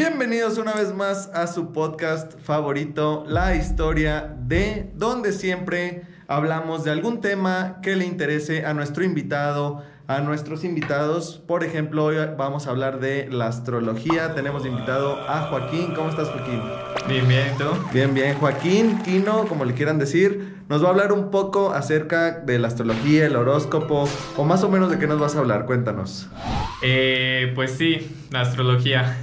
Bienvenidos una vez más a su podcast favorito, La Historia de, donde siempre hablamos de algún tema que le interese a nuestro invitado, a nuestros invitados. Por ejemplo, hoy vamos a hablar de la astrología. Tenemos de invitado a Joaquín. ¿Cómo estás, Joaquín? Bien, bien, ¿y tú? Bien, bien. Joaquín, Kino, como le quieran decir, nos va a hablar un poco acerca de la astrología, el horóscopo, o más o menos de qué nos vas a hablar. Cuéntanos. Pues sí, la astrología.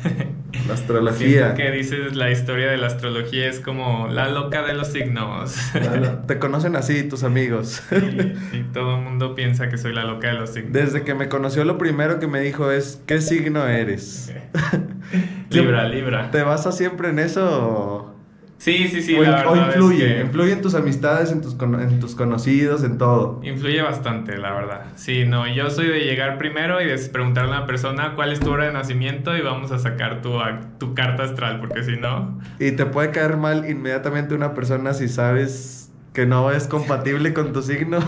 La astrología. Siempre que dices la historia de la astrología es como la loca de los signos. Te conocen así tus amigos. Y todo el mundo piensa que soy la loca de los signos. Desde que me conoció, lo primero que me dijo es: ¿qué signo eres? Libra. ¿Te basas siempre en eso? Sí, O, la o verdad influye, es que influye en tus amistades, en tus conocidos, en todo. influye bastante, la verdad. Sí, no, yo soy de llegar primero y de preguntarle a una persona cuál es tu hora de nacimiento y vamos a sacar tu carta astral, porque si no... Y te puede caer mal inmediatamente una persona si sabes que no es compatible con tu signo.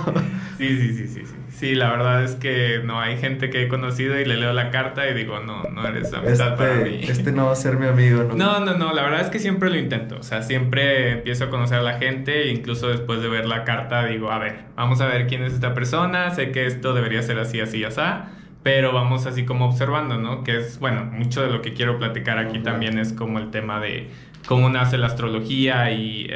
Sí. Sí, la verdad es que no, hay gente que he conocido y le leo la carta y digo, no eres amistad para mí. Este no va a ser mi amigo, ¿no? No, la verdad es que siempre lo intento. O sea, siempre empiezo a conocer a la gente e incluso después de ver la carta digo, a ver, vamos a ver quién es esta persona, sé que esto debería ser así, asá, pero vamos así como observando, ¿no? Que es, bueno, mucho de lo que quiero platicar aquí también es como el tema de cómo nace la astrología y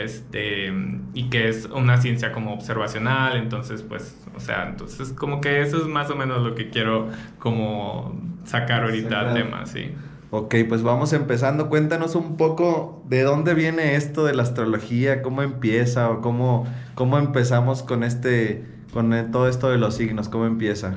que es una ciencia como observacional. Entonces, pues, o sea, entonces como que eso es más o menos lo que quiero como sacar ahorita al tema, sí. Ok, pues vamos empezando. Cuéntanos un poco de dónde viene esto de la astrología, cómo empieza o cómo empezamos con todo esto de los signos, cómo empieza.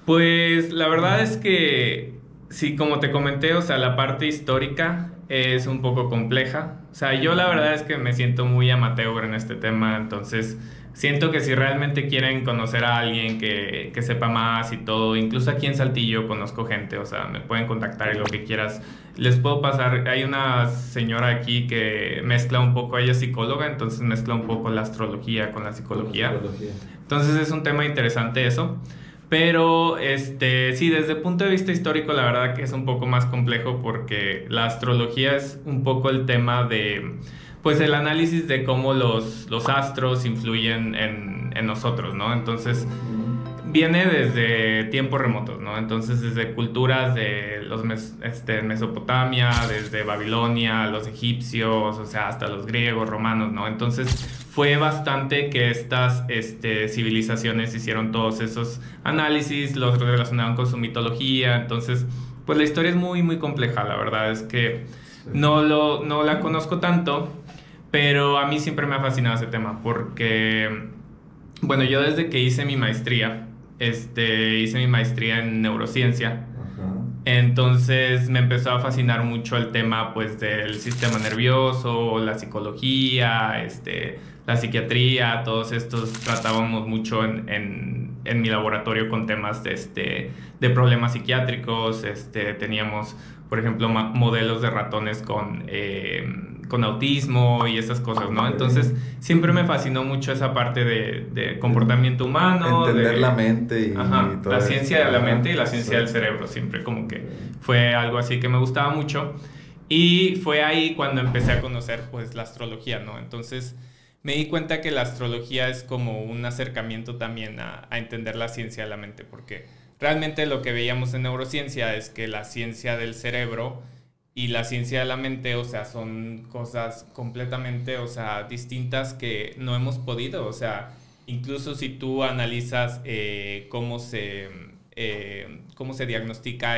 Pues la verdad es que sí, como te comenté, o sea, la parte histórica es un poco compleja. O sea, yo la verdad es que me siento muy amateur en este tema, entonces siento que si realmente quieren conocer a alguien que sepa más y todo, incluso aquí en Saltillo conozco gente, o sea, me pueden contactar y lo que quieras, les puedo pasar. Hay una señora aquí que mezcla un poco, ella es psicóloga, entonces mezcla un poco la astrología con la psicología. Entonces es un tema interesante eso. Pero sí, desde el punto de vista histórico, la verdad que es un poco más complejo porque la astrología es un poco el tema de, pues, el análisis de cómo los astros influyen en nosotros, ¿no? Entonces, viene desde tiempos remotos, ¿no? Entonces, desde culturas de Mesopotamia, desde Babilonia, los egipcios, o sea, hasta los griegos, romanos, ¿no? Entonces, fue bastante que estas civilizaciones hicieron todos esos análisis, los relacionaron con su mitología. Entonces, pues la historia es muy, muy compleja. La verdad es que no la conozco tanto, pero a mí siempre me ha fascinado ese tema porque, bueno, yo desde que hice mi maestría en neurociencia. Entonces me empezó a fascinar mucho el tema, pues, del sistema nervioso, la psicología, la psiquiatría. Todos estos tratábamos mucho en mi laboratorio con temas de problemas psiquiátricos. Teníamos, por ejemplo, modelos de ratones con autismo y esas cosas, ¿no? Entonces siempre me fascinó mucho esa parte de comportamiento humano. Entender la mente y todo la eso. ciencia de la mente y la ciencia del cerebro. Siempre como que fue algo así que me gustaba mucho. Y fue ahí cuando empecé a conocer, pues, la astrología, ¿no? Entonces me di cuenta que la astrología es como un acercamiento también a entender la ciencia de la mente, porque realmente lo que veíamos en neurociencia es que la ciencia del cerebro y la ciencia de la mente, o sea, son cosas completamente, o sea, distintas que no hemos podido. O sea, incluso si tú analizas cómo se diagnostica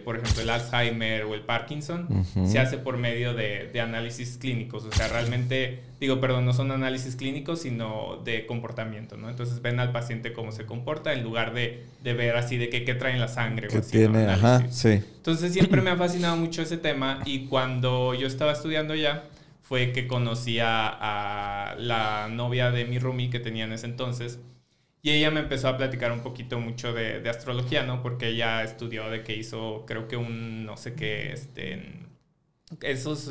por ejemplo, el Alzheimer o el Parkinson, se hace por medio de análisis clínicos. O sea, realmente, no son análisis clínicos, sino de comportamiento, ¿no? Entonces ven al paciente cómo se comporta en lugar de ver así de qué trae en la sangre. ¿Qué o así, tiene? ¿no? Ajá, sí. Entonces siempre me ha fascinado mucho ese tema, y cuando yo estaba estudiando ya, fue que conocí a la novia de mi roomie que tenía en ese entonces. Y ella me empezó a platicar un poquito mucho de astrología, ¿no? Porque ella estudió, de que hizo, creo que no sé qué, esos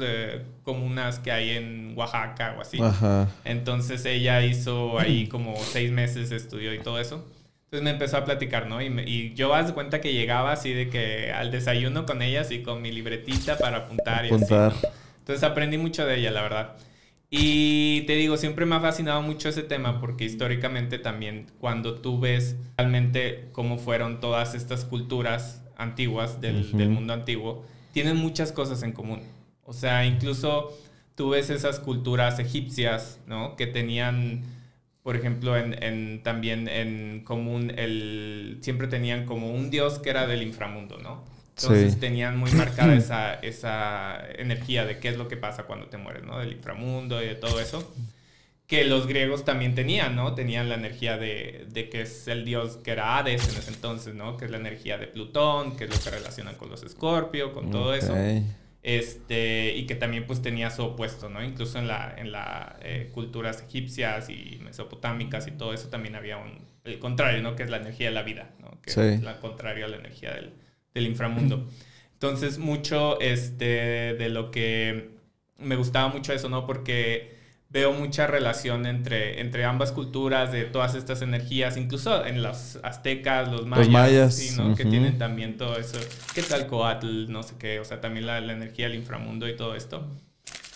comunas que hay en Oaxaca o así. Ajá. Entonces ella hizo ahí como 6 meses de estudio y todo eso. Entonces me empezó a platicar, ¿no? Y yo haz de cuenta que llegaba así de que al desayuno con ellas y con mi libretita para apuntar. Y así, ¿no? Entonces aprendí mucho de ella, la verdad. Y te digo, siempre me ha fascinado mucho ese tema porque históricamente también cuando tú ves realmente cómo fueron todas estas culturas antiguas del mundo antiguo, tienen muchas cosas en común. O sea, incluso tú ves esas culturas egipcias, ¿no? Que tenían, por ejemplo, también en común, siempre tenían como un dios que era del inframundo, ¿no? Entonces tenían muy marcada esa energía de qué es lo que pasa cuando te mueres, ¿no? Del inframundo y de todo eso. Que los griegos también tenían, ¿no? Tenían la energía de que es el dios que era Hades en ese entonces, ¿no? Que es la energía de Plutón, que es lo que relacionan con los Escorpio, con todo eso. Y que también pues tenía su opuesto, ¿no? Incluso en la culturas egipcias y mesopotámicas y todo eso también había el contrario, ¿no? Que es la energía de la vida, ¿no? Que es la contraria a la energía del inframundo. Entonces, mucho de lo que me gustaba mucho eso, ¿no? Porque veo mucha relación entre ambas culturas, de todas estas energías, incluso en los aztecas, los mayas, ¿sí, no? Que tienen también todo eso, Quetzalcóatl, no sé qué, o sea, también la energía del inframundo y todo esto.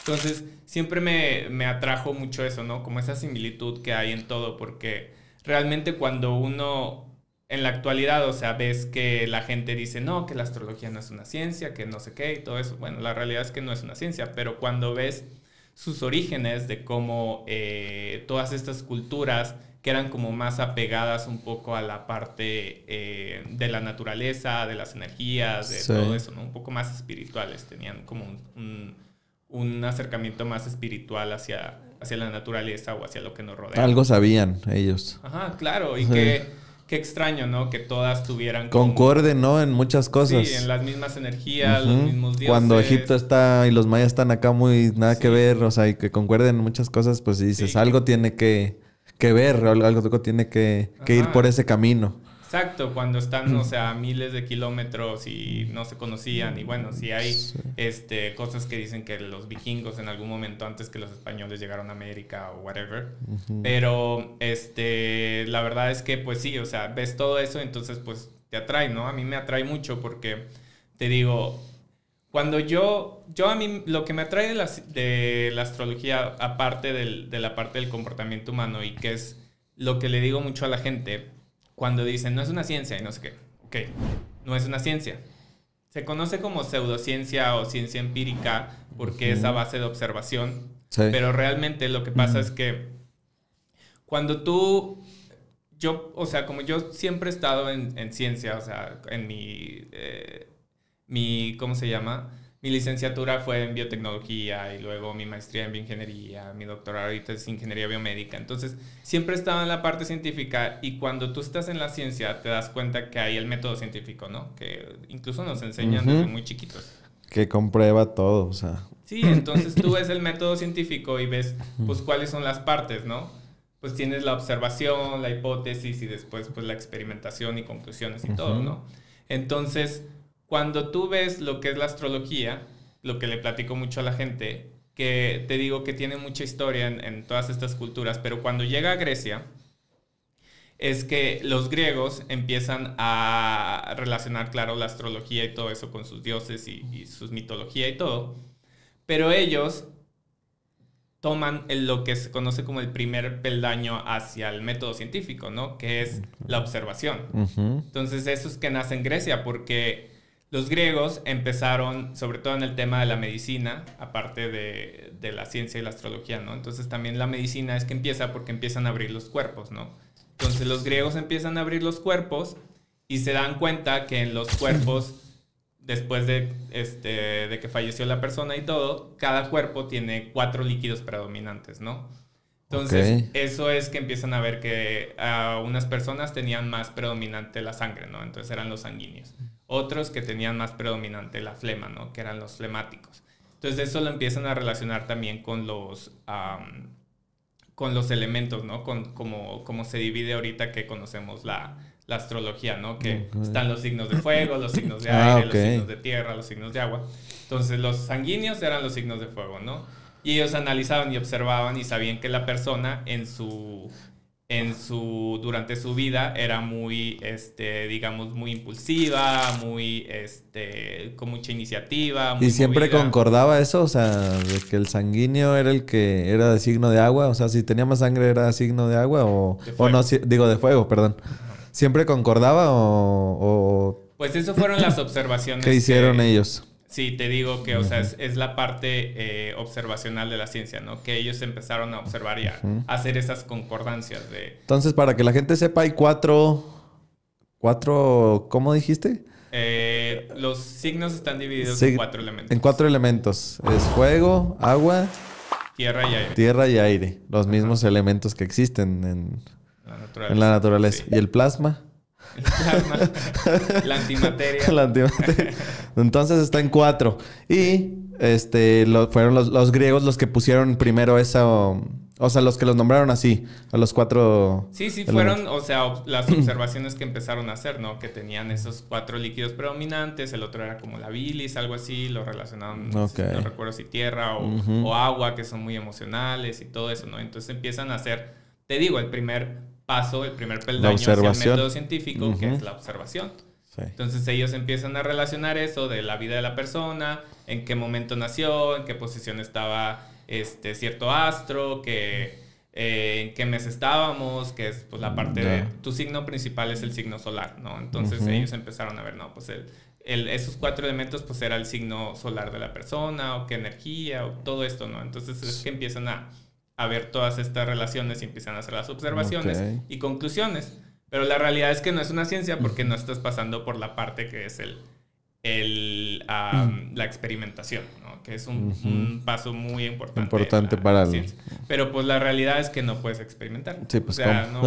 Entonces, siempre me atrajo mucho eso, ¿no? Como esa similitud que hay en todo, porque realmente cuando uno en la actualidad, o sea, ves que la gente dice, no, que la astrología no es una ciencia, que no sé qué y todo eso. Bueno, la realidad es que no es una ciencia, pero cuando ves sus orígenes de cómo todas estas culturas que eran como más apegadas un poco a la parte de la naturaleza, de las energías, de todo eso, ¿no? Un poco más espirituales, tenían como un acercamiento más espiritual hacia la naturaleza o hacia lo que nos rodea. Algo sabían ellos. Ajá, claro, y Qué extraño, ¿no? Que todas tuvieran concuerden, ¿no? En muchas cosas. Sí, en las mismas energías, los mismos dioses. Cuando Egipto está y los mayas están acá muy nada que ver, o sea, y que concuerden en muchas cosas, pues dices, algo tiene que ver, algo tiene que ir por ese camino. Exacto, cuando están, o sea, a miles de kilómetros y no se conocían. Y bueno, sí hay cosas que dicen que los vikingos en algún momento antes que los españoles llegaron a América o whatever. Pero la verdad es que pues sí, o sea, ves todo eso, entonces pues te atrae, ¿no? A mí me atrae mucho porque te digo, cuando yo a mí lo que me atrae de la astrología, aparte de la parte del comportamiento humano, y que es lo que le digo mucho a la gente cuando dicen, no es una ciencia y no sé qué. Ok, no es una ciencia. Se conoce como pseudociencia o ciencia empírica porque es a base de observación. Pero realmente lo que pasa es que cuando o sea, como yo siempre he estado en ciencia, o sea, en mi ¿cómo se llama? Mi licenciatura fue en biotecnología y luego mi maestría en bioingeniería, mi doctorado ahorita es ingeniería biomédica. Entonces, siempre he estado en la parte científica y cuando tú estás en la ciencia te das cuenta que hay el método científico, ¿no? Que incluso nos enseñan desde muy chiquitos. Que comprueba todo, o sea. Sí, entonces tú ves el método científico y ves, pues, cuáles son las partes, ¿no? Pues tienes la observación, la hipótesis y después, pues, la experimentación y conclusiones y todo, ¿no? Entonces, cuando tú ves lo que es la astrología, lo que le platico mucho a la gente, que te digo que tiene mucha historia en todas estas culturas, pero cuando llega a Grecia, es que los griegos empiezan a relacionar, claro, la astrología y todo eso con sus dioses y sus mitología y todo, pero ellos toman lo que se conoce como el primer peldaño hacia el método científico, ¿no? Que es la observación. Entonces, eso es que nace en Grecia, porque los griegos empezaron, sobre todo en el tema de la medicina, aparte de la ciencia y la astrología, ¿no? Entonces también la medicina es que empieza porque empiezan a abrir los cuerpos, ¿no? Entonces los griegos empiezan a abrir los cuerpos y se dan cuenta que en los cuerpos, después de que falleció la persona y todo, cada cuerpo tiene 4 líquidos predominantes, ¿no? Entonces, eso es que empiezan a ver que unas personas tenían más predominante la sangre, ¿no? Entonces eran los sanguíneos. Otros que tenían más predominante la flema, ¿no? Que eran los flemáticos. Entonces eso lo empiezan a relacionar también con los elementos, ¿no? Como se divide ahorita que conocemos la astrología, ¿no? Que están los signos de fuego, los signos de aire, los signos de tierra, los signos de agua. Entonces los sanguíneos eran los signos de fuego, ¿no? Y ellos analizaban y observaban y sabían que la persona en durante su vida era muy, digamos, muy impulsiva, muy, con mucha iniciativa, muy ¿Y siempre movida. concordaba eso? O sea, de que el sanguíneo era el que era de signo de agua. O sea, si tenía más sangre era signo de agua o no, digo de fuego, perdón. ¿Siempre concordaba o Pues eso fueron las observaciones. ¿qué hicieron ellos? Sí, te digo que, o sea, es la parte observacional de la ciencia, ¿no? Que ellos empezaron a observar y a hacer esas concordancias de... Entonces, para que la gente sepa, hay cuatro, ¿cómo dijiste? Los signos están divididos en 4 elementos. En 4 elementos. Es fuego, agua, tierra y aire. Tierra y aire. Los mismos elementos que existen en la naturaleza. Sí. ¿Y el plasma? El plasma, la antimateria. La antimateria. Entonces está en 4. Y fueron los griegos los que pusieron primero eso. O sea, los que los nombraron así. A los 4. Sí, fueron, o sea, las observaciones que empezaron a hacer, ¿no? Que tenían esos 4 líquidos predominantes. El otro era como la bilis, algo así. Lo relacionaban, no recuerdo si tierra o agua, que son muy emocionales y todo eso, ¿no? Entonces empiezan a hacer, te digo, el primer paso, el primer peldaño hacia el método científico, que es la observación. Sí. Entonces ellos empiezan a relacionar eso de la vida de la persona, en qué momento nació, en qué posición estaba cierto astro, en qué mes estábamos, que es pues la parte de tu signo principal es el signo solar, ¿no? Entonces ellos empezaron a ver, no, pues esos 4 elementos pues era el signo solar de la persona, o qué energía, o todo esto, ¿no? Entonces es que empiezan a ver todas estas relaciones y empiezan a hacer las observaciones y conclusiones. Pero la realidad es que no es una ciencia porque no estás pasando por la parte que es la experimentación, ¿no? Que es un paso muy importante para la ciencia. Pero pues la realidad es que no puedes experimentar. Sí, pues, o sea, no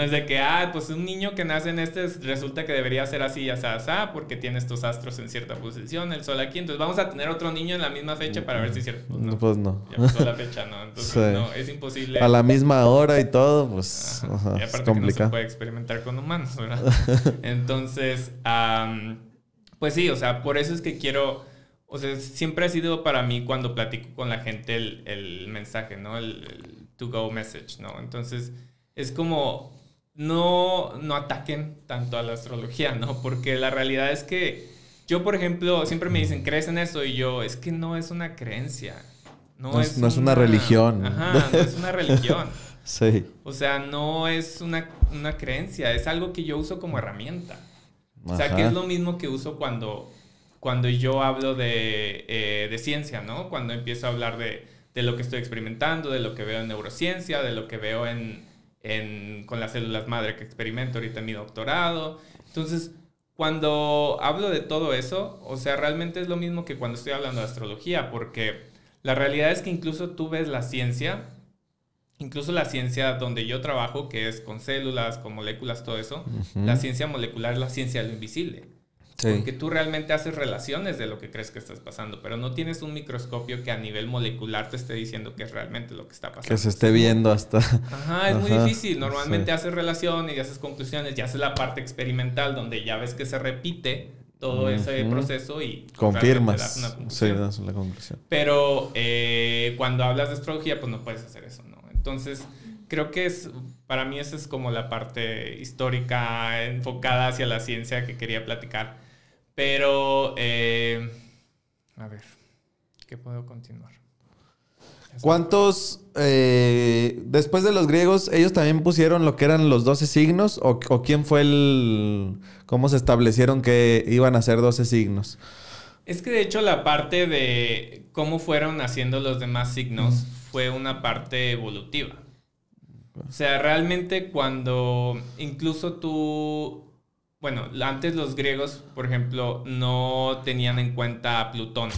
es de que, pues un niño que nace en resulta que debería ser así y así, porque tiene estos astros en cierta posición, el sol aquí, entonces vamos a tener otro niño en la misma fecha para ver si es cierto. Pues no. Ya pasó la fecha, ¿no? Entonces no, es imposible. A la misma hora y todo, pues y aparte es que complicado. no se puede experimentar con humanos, ¿verdad? Entonces, pues sí, o sea, por eso es que quiero... O sea, siempre ha sido para mí cuando platico con la gente el mensaje, ¿no? El to-go message, ¿no? Entonces, es como no ataquen tanto a la astrología, ¿no? Porque la realidad es que yo, por ejemplo, siempre me dicen, ¿crees en eso? Y yo, es que no es una creencia. No es una religión. Ajá, no es una religión. Sí. O sea, no es una creencia, es algo que yo uso como herramienta. O sea, que es lo mismo que uso cuando yo hablo de ciencia, ¿no? Cuando empiezo a hablar de lo que estoy experimentando, de lo que veo en neurociencia, de lo que veo con las células madre que experimento ahorita en mi doctorado. Entonces, cuando hablo de todo eso, o sea, realmente es lo mismo que cuando estoy hablando de astrología, porque la realidad es que incluso tú ves la ciencia, incluso la ciencia donde yo trabajo, que es con células, con moléculas, todo eso, la ciencia molecular es la ciencia de lo invisible. Sí. Porque tú realmente haces relaciones de lo que crees que estás pasando, pero no tienes un microscopio que a nivel molecular te esté diciendo qué es realmente lo que está pasando. Que se esté viendo hasta... Ajá, es muy difícil. Normalmente haces relaciones y haces conclusiones, ya haces la parte experimental donde ya ves que se repite todo ese proceso y... confirmas. Das una conclusión. Sí, das la conclusión. Pero cuando hablas de astrología, pues no puedes hacer eso, ¿no? Entonces, creo que para mí esa es como la parte histórica enfocada hacia la ciencia que quería platicar. Pero, a ver, ¿qué puedo continuar? ¿Cuántos, después de los griegos, ellos también pusieron lo que eran los 12 signos? ¿O quién fue cómo se establecieron que iban a ser 12 signos? Es que de hecho la parte de cómo fueron haciendo los demás signos fue una parte evolutiva. O sea, realmente cuando incluso tú... Bueno, antes los griegos, por ejemplo, no tenían en cuenta a Plutón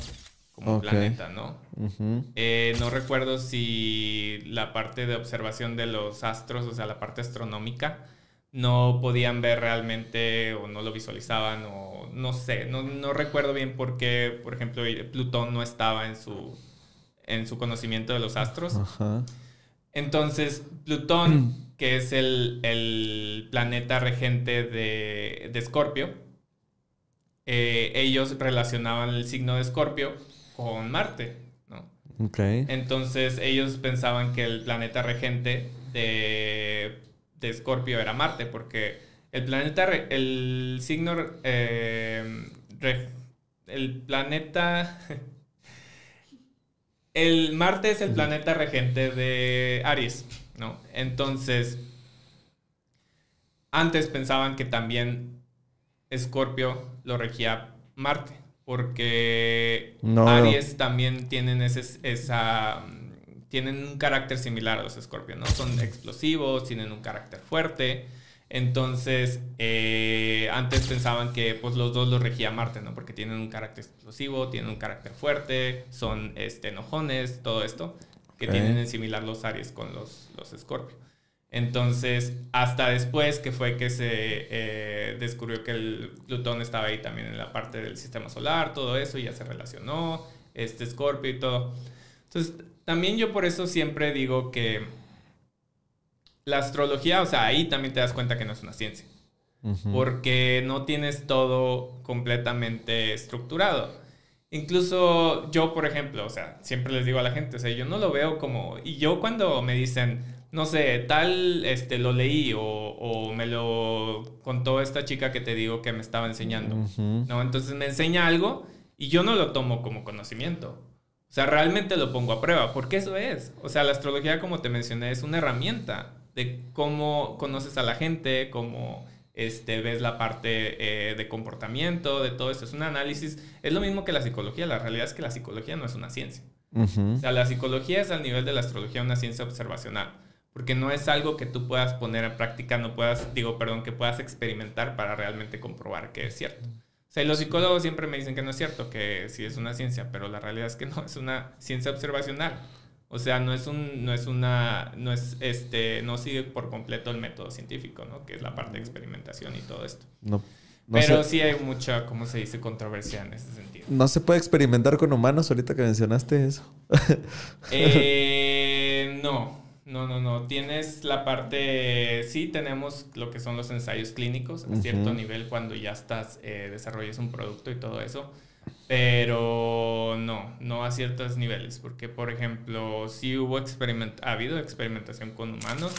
como planeta, ¿no? No recuerdo si la parte de observación de los astros, o sea, la parte astronómica, no podían ver realmente o no lo visualizaban o no sé, no recuerdo bien por qué, por ejemplo, Plutón no estaba en su conocimiento de los astros. Entonces, Plutón, que es el planeta regente de Escorpio, ellos relacionaban el signo de Escorpio con Marte, ¿no? Entonces, ellos pensaban que el planeta regente de Escorpio era Marte, porque el planeta, el signo, el planeta, el Marte es el planeta regente de Aries, ¿no? Entonces, antes pensaban que también Escorpio lo regía Marte, porque Aries también tienen tienen un carácter similar a los Escorpios, ¿no? Son explosivos, tienen un carácter fuerte. Entonces, antes pensaban que pues, los dos los regía Marte, ¿no? Porque tienen un carácter explosivo, tienen un carácter fuerte, son enojones, todo esto, que tienen en similar los Aries con los Escorpio. Entonces, hasta después que fue que se descubrió que el Plutón estaba ahí también en la parte del sistema solar, todo eso, y ya se relacionó, Escorpio y todo. Entonces, también yo por eso siempre digo que la astrología, o sea, ahí también te das cuenta que no es una ciencia. Porque no tienes todo completamente estructurado. Incluso yo, por ejemplo, o sea, siempre les digo a la gente, o sea, yo no lo veo como... Y yo cuando me dicen, no sé, tal, lo leí o me lo contó esta chica que te digo que me estaba enseñando, ¿no? Entonces me enseña algo y yo no lo tomo como conocimiento. O sea, realmente lo pongo a prueba, porque eso es. O sea, la astrología, como te mencioné, es una herramienta de cómo conoces a la gente, cómo ves la parte de comportamiento, de todo eso. Es un análisis. Es lo mismo que la psicología. La realidad es que la psicología no es una ciencia. O sea, la psicología es al nivel de la astrología una ciencia observacional, porque no es algo que tú puedas poner en práctica, que puedas experimentar para realmente comprobar que es cierto. O sea, y los psicólogos siempre me dicen que no es cierto, que sí es una ciencia, pero la realidad es que no, es una ciencia observacional. O sea, no sigue por completo el método científico, ¿no? Que es la parte de experimentación y todo esto. Pero sí hay mucha, ¿cómo se dice?, controversia en ese sentido. ¿No se puede experimentar con humanos ahorita que mencionaste eso? No. Tienes la parte... Sí, tenemos lo que son los ensayos clínicos a cierto nivel cuando ya desarrollas un producto y todo eso. Pero no a ciertos niveles. Porque, por ejemplo, sí ha habido experimentación con humanos.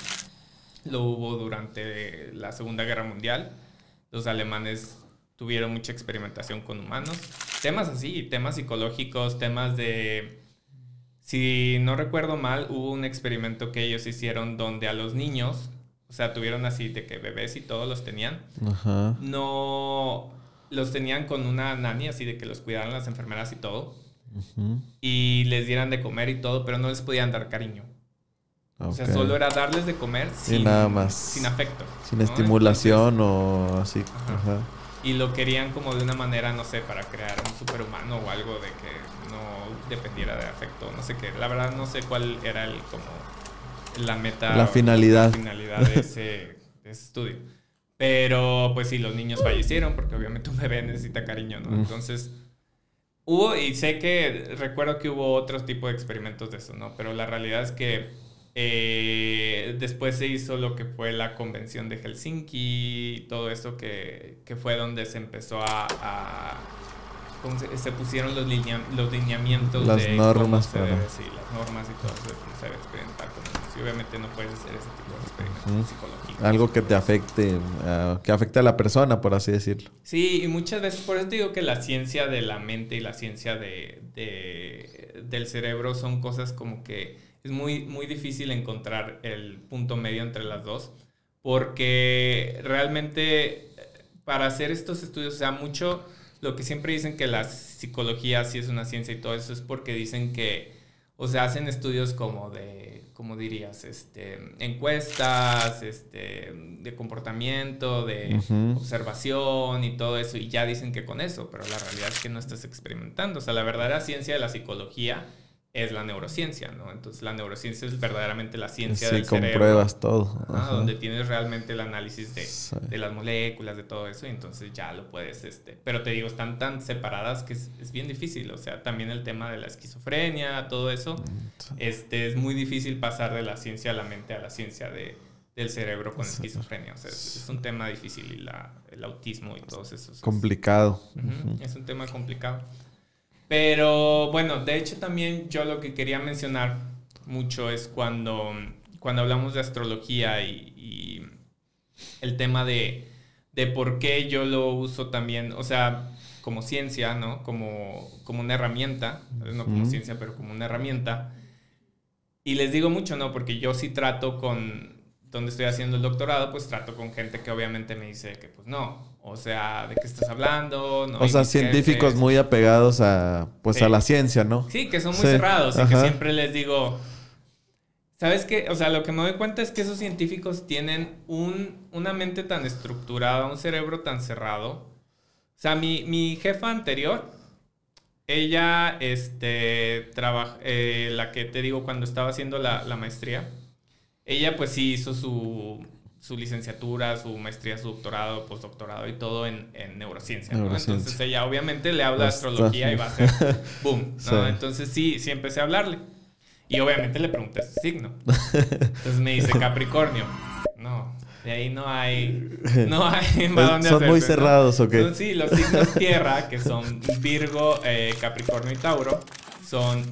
Lo hubo durante la Segunda Guerra Mundial. Los alemanes tuvieron mucha experimentación con humanos. Temas así, temas psicológicos, temas de... Si no recuerdo mal, hubo un experimento que ellos hicieron donde a los niños, o sea, tuvieron así de que bebés y todos los tenían. No los tenían con una nani, así de que los cuidaran las enfermeras y todo. Y les dieran de comer y todo, pero no les podían dar cariño. O sea, solo era darles de comer sin nada más. Sin afecto. Sin estimulación. Entonces, o así. Y lo querían como de una manera, no sé, para crear un superhumano o algo de que no dependiera de afecto. No sé qué. La verdad no sé cuál era la meta. La finalidad. La finalidad de ese estudio. Pero pues sí, los niños fallecieron porque obviamente un bebé necesita cariño, ¿no? Entonces... recuerdo que hubo otros tipos de experimentos de eso, ¿no? Pero la realidad es que después se hizo lo que fue la convención de Helsinki y todo eso que fue donde se empezó se pusieron los lineamientos las de normas, cómo las normas y todo eso, cómo se debe experimentar con niños. Y obviamente no puedes hacer ese tipo de experimentos psicológicos. Algo que te afecte, que afecte a la persona, por así decirlo. Sí, y muchas veces, por eso te digo que la ciencia de la mente y la ciencia del cerebro son cosas como que es muy, muy difícil encontrar el punto medio entre las dos, porque realmente para hacer estos estudios, o sea, mucho lo que siempre dicen que la psicología sí es una ciencia y todo eso es porque dicen que, o sea, hacen estudios como de, ¿cómo dirías? Encuestas, de comportamiento, de observación y todo eso, y ya dicen que con eso, pero la realidad es que no estás experimentando. O sea, la verdadera ciencia de la psicología es la neurociencia, ¿no? Entonces, la neurociencia es verdaderamente la ciencia del cerebro. Sí, compruebas todo. Donde tienes realmente el análisis de las moléculas, de todo eso, y entonces ya lo puedes, Pero te digo, están tan separadas que es bien difícil. O sea, también el tema de la esquizofrenia, todo eso, es muy difícil pasar de la ciencia de la mente a la ciencia del cerebro con esquizofrenia. O sea, es un tema difícil, y el autismo y todos esos. Complicado. Es un tema complicado. Pero bueno, de hecho también yo lo que quería mencionar mucho es cuando cuando hablamos de astrología y el tema de por qué yo lo uso también, o sea, como ciencia, ¿no? Como una herramienta, no como ciencia, pero como una herramienta. Y les digo mucho, ¿no? Porque yo sí trato donde estoy haciendo el doctorado, pues trato con gente que obviamente me dice que pues no. O sea, ¿de qué estás hablando? No, o sea, científicos jefes muy apegados a la ciencia, ¿no? Sí, que son muy cerrados y que siempre les digo, ¿sabes qué? O sea, lo que me doy cuenta es que esos científicos tienen una mente tan estructurada, un cerebro tan cerrado. O sea, mi jefa anterior, ella, la que te digo cuando estaba haciendo la maestría, ella pues sí hizo su licenciatura, su maestría, su doctorado, postdoctorado y todo en neurociencia, ¿no? Entonces ella obviamente le habla de astrología y va a ser boom, ¿no? Sí. Entonces sí empecé a hablarle. Y obviamente le pregunté su signo. Entonces me dice Capricornio. No, de ahí no hay para dónde son muy cerrados, ¿no? ¿O qué? Entonces, sí, los signos tierra, que son Virgo, Capricornio y Tauro, son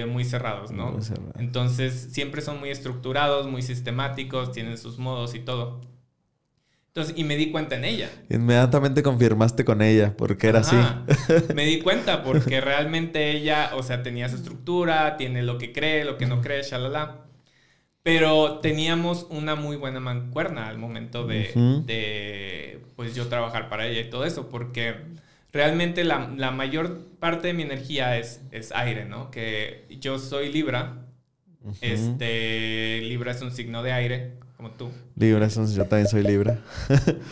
muy cerrados, ¿no? Muy cerrado. Entonces siempre son muy estructurados, muy sistemáticos, tienen sus modos y todo. Entonces, y me di cuenta en ella. Inmediatamente confirmaste con ella, porque era así. Me di cuenta porque realmente ella, o sea, tenía su estructura, tiene lo que cree, lo que no cree, shalala. Pero teníamos una muy buena mancuerna al momento de pues yo trabajar para ella y todo eso, porque realmente la mayor parte de mi energía es aire, ¿no? Que yo soy Libra. Libra es un signo de aire, como tú. Libra, yo también soy Libra.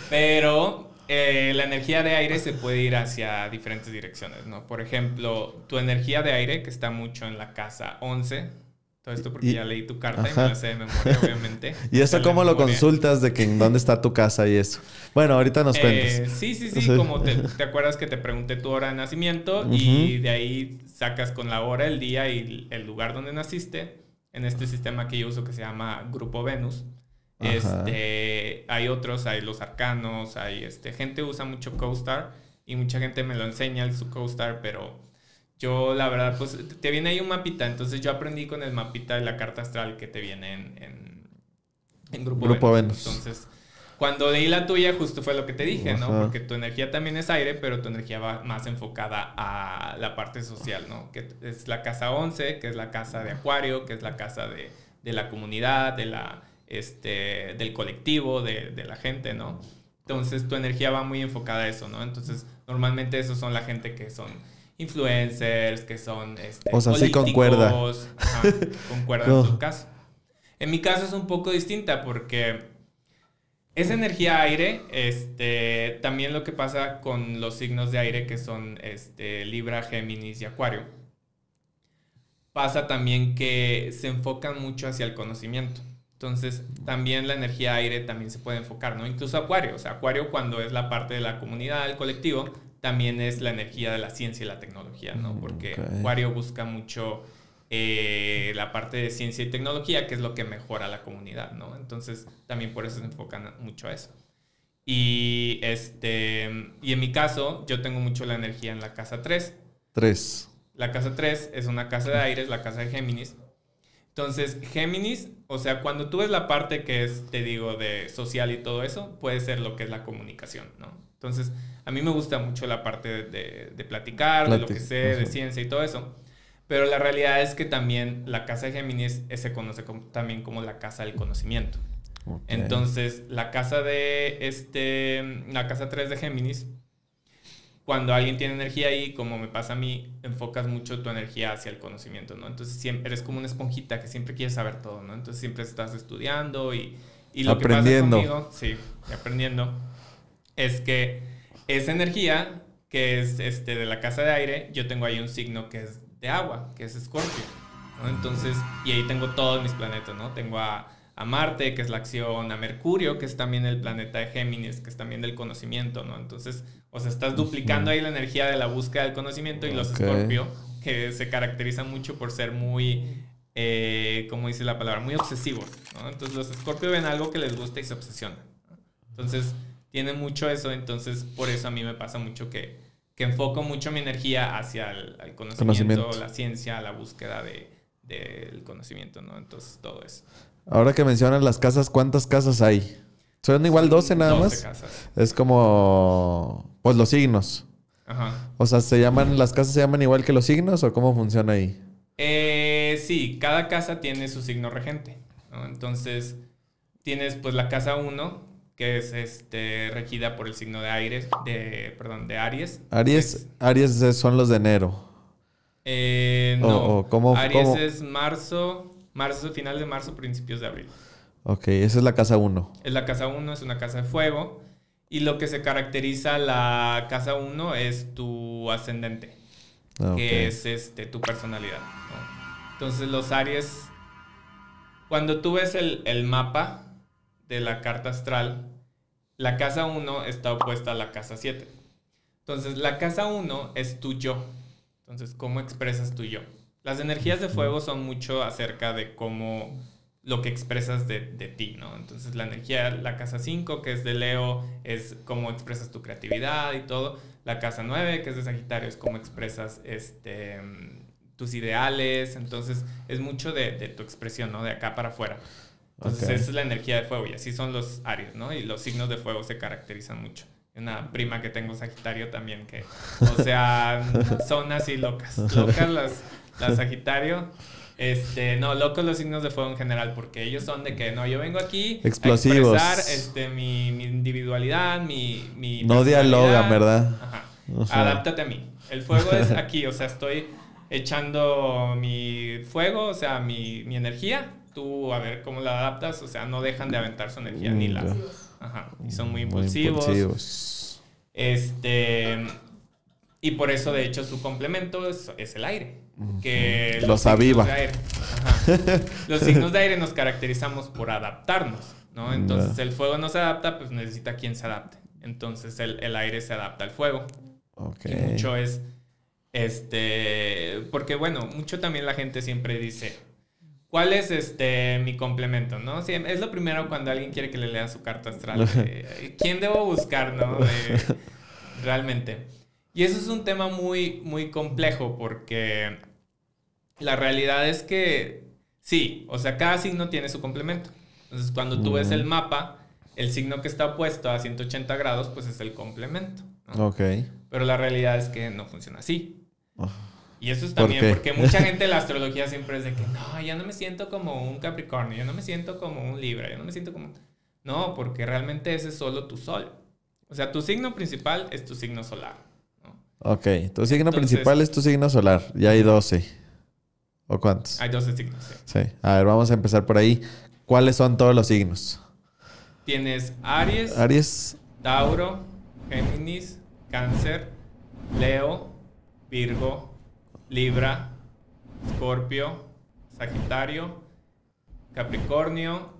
Pero la energía de aire se puede ir hacia diferentes direcciones, ¿no? Por ejemplo, tu energía de aire, que está mucho en la casa 11... Todo esto porque ya leí tu carta y me la sé de memoria, obviamente. ¿Y eso cómo lo consultas de que en dónde está tu casa y eso? Bueno, ahorita nos cuentas. Sí. Como te acuerdas que te pregunté tu hora de nacimiento y de ahí sacas con la hora, el día y el lugar donde naciste en este sistema que yo uso que se llama Grupo Venus. Hay otros, hay los arcanos, hay gente usa mucho CoStar y mucha gente me lo enseña su CoStar, pero yo, la verdad, pues te viene ahí un mapita. Entonces yo aprendí con el mapita de la carta astral que te viene en Grupo Venus. Entonces, cuando leí la tuya, justo fue lo que te dije, ¿no? Porque tu energía también es aire, pero tu energía va más enfocada a la parte social, ¿no? Que es la casa 11, que es la casa de Acuario, que es la casa de la comunidad, del colectivo, de la gente, ¿no? Entonces, tu energía va muy enfocada a eso, ¿no? Entonces, normalmente esos son la gente que son influencers, que son o sea, sí concuerda. Concuerda en tu caso. En mi caso es un poco distinta porque esa energía aire, también lo que pasa con los signos de aire que son Libra, Géminis y Acuario, pasa también que se enfocan mucho hacia el conocimiento. Entonces, también la energía aire también se puede enfocar, ¿no? Incluso Acuario. O sea, Acuario cuando es la parte de la comunidad, del colectivo, también es la energía de la ciencia y la tecnología, ¿no? Porque Acuario busca mucho la parte de ciencia y tecnología, que es lo que mejora la comunidad, ¿no? Entonces, también por eso se enfocan mucho a eso. Y en mi caso, yo tengo mucho la energía en la casa 3. La casa 3 es una casa de aire, es la casa de Géminis. Entonces, Géminis, o sea, cuando tú ves la parte que es, te digo, de social y todo eso, puede ser lo que es la comunicación, ¿no? Entonces, a mí me gusta mucho la parte de platicar, de lo que sé, de ciencia y todo eso. Pero la realidad es que también la casa de Géminis se conoce también como la casa del conocimiento. Entonces, la casa 3 de Géminis, cuando alguien tiene energía ahí, como me pasa a mí, enfocas mucho tu energía hacia el conocimiento, ¿no? Entonces, siempre eres como una esponjita que siempre quieres saber todo, ¿no? Entonces, siempre estás estudiando y lo que pasa conmigo, sí, aprendiendo, es que esa energía que es de la casa de aire, yo tengo ahí un signo que es de agua, que es Escorpio, ¿no? Entonces, y ahí tengo todos mis planetas, ¿no? Tengo a Marte, que es la acción, a Mercurio, que es también el planeta de Géminis, que es también del conocimiento, ¿no? Entonces, o sea, estás duplicando ahí la energía de la búsqueda del conocimiento y los Escorpio, que se caracterizan mucho por ser muy, ¿cómo dice la palabra? Muy obsesivos, ¿no? Entonces, los Escorpio ven algo que les gusta y se obsesionan, ¿no? Entonces, tiene mucho eso, entonces, por eso a mí me pasa mucho que enfoco mucho mi energía hacia el conocimiento, la ciencia, la búsqueda del conocimiento, ¿no? Entonces, todo eso. Ahora que mencionas las casas, ¿cuántas casas hay? ¿Son igual 12 nada 12 más? casas. Es como... Pues los signos. Ajá. O sea, ¿las casas se llaman igual que los signos o cómo funciona ahí? Sí, cada casa tiene su signo regente, ¿no? Entonces, tienes pues la casa 1, que es regida por el signo de Aries, de Aries. Aries son los de enero. No, ¿cómo? Es marzo, final de marzo, principios de abril. Ok, esa es la casa 1. Es la casa 1, es una casa de fuego. Y lo que se caracteriza la casa 1 es tu ascendente, que es tu personalidad, ¿no? Entonces los Aries, cuando tú ves el mapa de la carta astral, la casa 1 está opuesta a la casa 7. Entonces la casa 1 es tu yo. Entonces, ¿cómo expresas tu yo? Las energías de fuego son mucho acerca de cómo lo que expresas de ti, ¿no? Entonces, la casa 5, que es de Leo, es cómo expresas tu creatividad y todo. La casa 9, que es de Sagitario, es cómo expresas tus ideales. Entonces, es mucho de tu expresión, ¿no? De acá para afuera. Entonces, esa es la energía de fuego y así son los Aries, ¿no? Y los signos de fuego se caracterizan mucho. Una prima que tengo Sagitario también que, o sea, son así locas las Sagitario. No, locos los signos de fuego en general, porque ellos son de que, no, yo vengo aquí explosivos, a expresar mi individualidad, mi no dialogan, ¿verdad? Ajá. Adáptate a mí. El fuego es aquí, o sea, estoy echando mi fuego, o sea, mi energía. Tú a ver cómo la adaptas, o sea, no dejan de aventar su energía ni la... Ajá, y son muy impulsivos. Y por eso, de hecho, su complemento es el aire. Que los aviva. Los signos de aire nos caracterizamos por adaptarnos, ¿no? Entonces, el fuego no se adapta, pues necesita quien se adapte. Entonces, el aire se adapta al fuego. Okay. Y mucho es... porque, bueno, mucho también la gente siempre dice... ¿Cuál es mi complemento, no? Sí, es lo primero cuando alguien quiere que le lea su carta astral. ¿Quién debo buscar, no? Realmente. Y eso es un tema muy, muy complejo porque la realidad es que sí, o sea, cada signo tiene su complemento. Entonces, cuando tú ves el mapa, el signo que está opuesto a 180 grados, pues es el complemento, ¿no? Ok. Pero la realidad es que no funciona así. Y eso es también porque mucha gente de la astrología siempre es de que no, ya no me siento como un Capricornio, yo no me siento como un Libra, yo no me siento como... No, porque realmente ese es solo tu sol. O sea, tu signo principal es tu signo solar, ¿no? Ok, tu signo principal es tu signo solar. Ya hay 12. ¿O cuántos? Hay 12 signos, sí. Sí. A ver, vamos a empezar por ahí. ¿Cuáles son todos los signos? Tienes Aries, Tauro, Géminis, Cáncer, Leo, Virgo, Libra, Escorpio, Sagitario, Capricornio,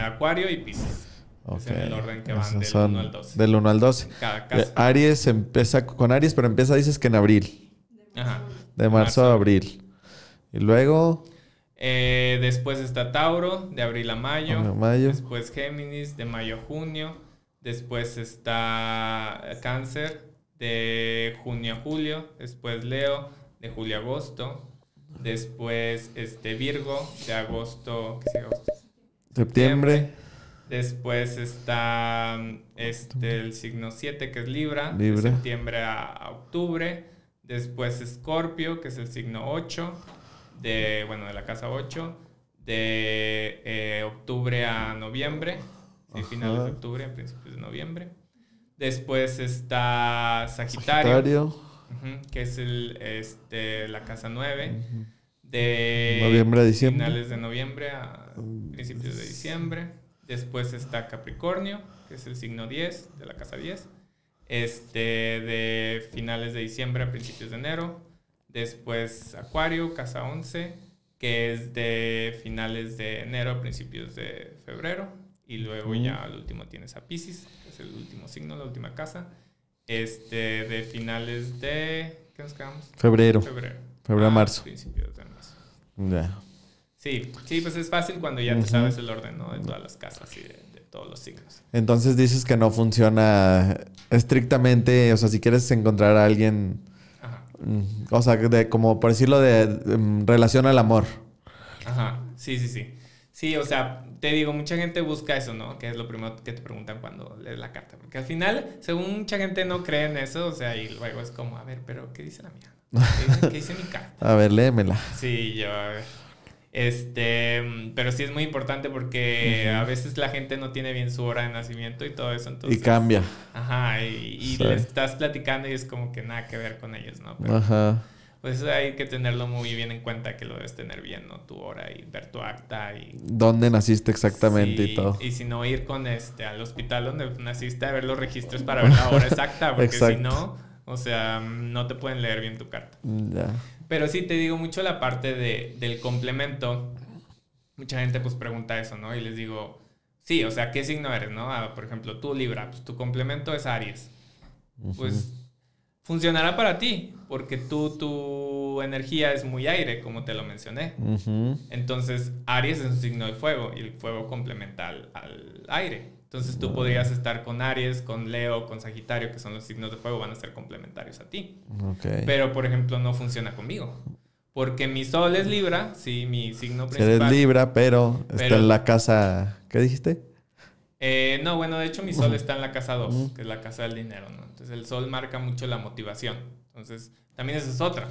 Acuario y Piscis. Okay. Es en el orden que van del 1 al 12. Del 1 al 12. Cada casa. Aries empieza con Aries, pero empieza, dices que en abril. Ajá. De marzo a abril. Y luego... después está Tauro, de abril a mayo. Mayo. Después Géminis, de mayo a junio. Después está Cáncer, de junio a julio. Después Leo, de julio a agosto. Después Virgo, de agosto, septiembre. Después está el signo 7, que es Libra, de septiembre a octubre. Después Escorpio, que es el signo 8, de la casa 8, de octubre a noviembre, ¿sí? Finales de octubre, principios de noviembre. Después está Sagitario. Que es la casa 9, de noviembre a diciembre. Finales de noviembre a principios de diciembre. Después está Capricornio, que es el signo 10, de la casa 10, de finales de diciembre a principios de enero. Después Acuario, casa 11, que es de finales de enero a principios de febrero. Y luego ya al último tienes a Piscis, que es el último signo, la última casa. De finales de... ¿Qué nos quedamos? Febrero a marzo. Principios de marzo. Ya. Sí, pues es fácil cuando ya te sabes el orden, ¿no? De todas las casas y de todos los signos. Entonces dices que no funciona estrictamente, o sea, si quieres encontrar a alguien, o sea, como por decirlo, de relación al amor. Ajá, sí. Sí, o sea, te digo, mucha gente busca eso, ¿no? Que es lo primero que te preguntan cuando lees la carta. Porque al final, según mucha gente no cree en eso, o sea, y luego es como, a ver, pero ¿qué dice la mía? ¿Qué dice mi carta? A ver, léemela. Sí, yo, a ver. Pero sí es muy importante porque a veces la gente no tiene bien su hora de nacimiento y todo eso, entonces... Y cambia. Ajá, y Sí. les estás platicando y es como que nada que ver con ellos, ¿no? Pero, Ajá. pues hay que tenerlo muy bien en cuenta, que lo debes tener bien, ¿no? Tu hora y ver tu acta y... ¿Dónde naciste exactamente Sí, y todo? y si no, ir con al hospital donde naciste a ver los registros para ver la hora exacta, porque Exacto. si no, o sea, no te pueden leer bien tu carta. Ya. Pero sí, te digo mucho la parte del complemento. Mucha gente pues pregunta eso, ¿no? Y les digo, sí, o sea, ¿qué signo eres, no? Por ejemplo, tú Libra, pues tu complemento es Aries. Pues funcionará para ti, porque tu energía es muy aire, como te lo mencioné. Entonces, Aries es un signo de fuego y el fuego complementa al aire. Entonces, tú podrías estar con Aries, con Leo, con Sagitario, que son los signos de fuego, van a ser complementarios a ti. Okay. Pero, por ejemplo, no funciona conmigo. Porque mi sol es Libra, sí, mi signo Si principal. eres Libra, pero está en la casa... ¿Qué dijiste? No, bueno, de hecho mi sol está en la casa 2, que es la casa del dinero, ¿no? Entonces el sol marca mucho la motivación. Entonces, también esa es otra.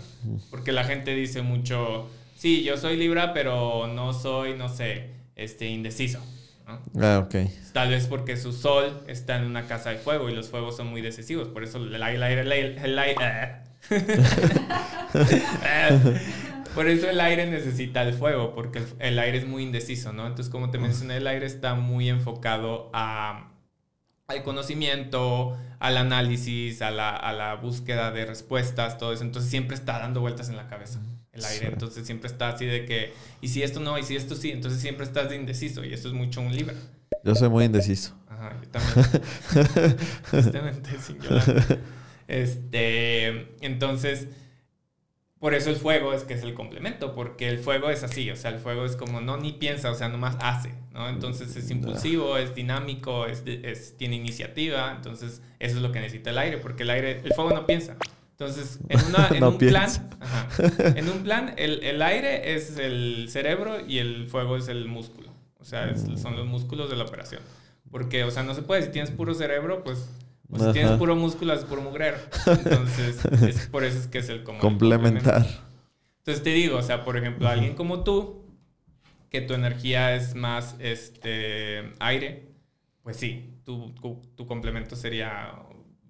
Porque la gente dice mucho, sí, yo soy Libra, pero no soy, no sé, indeciso, ¿no? Ah, ok. Tal vez porque su sol está en una casa de fuego y los fuegos son muy decisivos. Por eso el aire por eso el aire necesita el fuego, porque el aire es muy indeciso, ¿no? Entonces, como te mencioné, el aire está muy enfocado al conocimiento, al análisis, a la búsqueda de respuestas, todo eso. Entonces, siempre está dando vueltas en la cabeza el aire. Sí. Entonces, siempre está así de que, ¿y si esto no? ¿Y si esto sí? Entonces, siempre estás de indeciso y eso es mucho un Libra. Yo soy muy indeciso. Ajá, yo también. Justamente, sin llorar. Entonces, por eso el fuego es que es el complemento, porque el fuego es así, o sea, el fuego es como no ni piensa, o sea, nomás hace, ¿no? Entonces es impulsivo, es dinámico, tiene iniciativa, entonces eso es lo que necesita el aire, porque el fuego no piensa. Entonces, en un plan, el aire es el cerebro y el fuego es el músculo, o sea, son los músculos de la operación. Porque, o sea, no se puede, si tienes puro cerebro, pues... O si tienes puro músculo, es puro mugrero. Entonces, por eso es que es el complementar. Entonces te digo, o sea, por ejemplo, alguien como tú, que tu energía es más aire, pues sí, tu complemento sería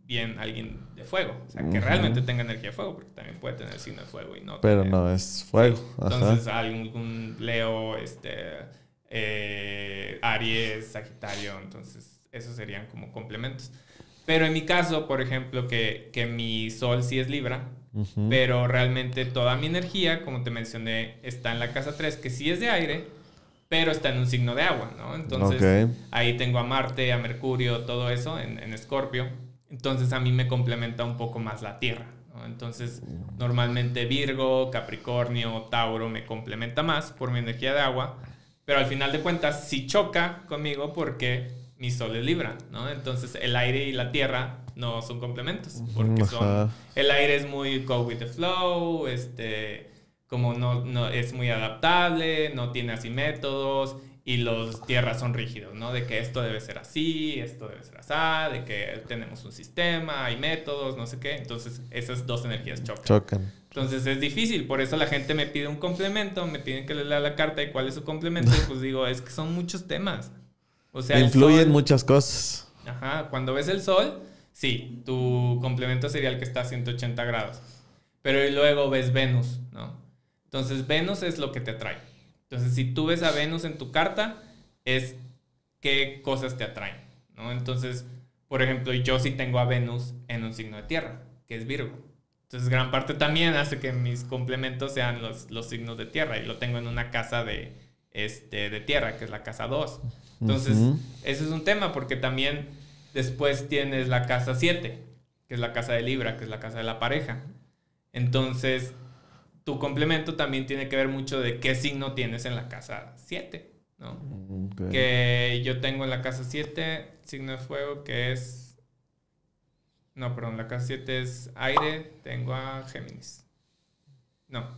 bien alguien de fuego. O sea, que realmente tenga energía de fuego, porque también puede tener signo de fuego y no. Pero no es fuego. Sí. Entonces, algún Leo, Aries, Sagitario, entonces esos serían como complementos. Pero en mi caso, por ejemplo, que mi sol sí es Libra, pero realmente toda mi energía, como te mencioné, está en la casa 3, que sí es de aire, pero está en un signo de agua, ¿no? Entonces, ahí tengo a Marte, a Mercurio, todo eso en Escorpio. Entonces, a mí me complementa un poco más la Tierra, ¿no? Entonces, normalmente Virgo, Capricornio, Tauro me complementa más por mi energía de agua, pero al final de cuentas sí choca conmigo porque... mi sol es Libra, ¿no? Entonces el aire y la tierra no son complementos, porque el aire es muy go with the flow, como no es muy adaptable, no tiene así métodos, y los tierras son rígidos, ¿no? De que esto debe ser así, esto debe ser así, de que tenemos un sistema, hay métodos, no sé qué. Entonces esas dos energías chocan. Entonces es difícil, por eso la gente me pide un complemento, me piden que le lea la carta y cuál es su complemento, y pues digo, es que son muchos temas. O sea, influyen muchas cosas. Ajá, cuando ves el sol, sí, tu complemento sería el que está a 180 grados. Pero luego ves Venus, ¿no? Entonces, Venus es lo que te atrae. Entonces, si tú ves a Venus en tu carta, es qué cosas te atraen, ¿no? Entonces, por ejemplo, yo sí tengo a Venus en un signo de tierra, que es Virgo. Entonces, gran parte también hace que mis complementos sean los signos de tierra. Y lo tengo en una casa de tierra, que es la casa 2. Entonces, ese es un tema, porque también después tienes la casa 7, que es la casa de Libra, que es la casa de la pareja. Entonces, tu complemento también tiene que ver mucho de qué signo tienes en la casa 7, ¿no? Okay. Que yo tengo en la casa 7, signo de fuego, que es... No, perdón, la casa 7 es aire, tengo a Géminis. No.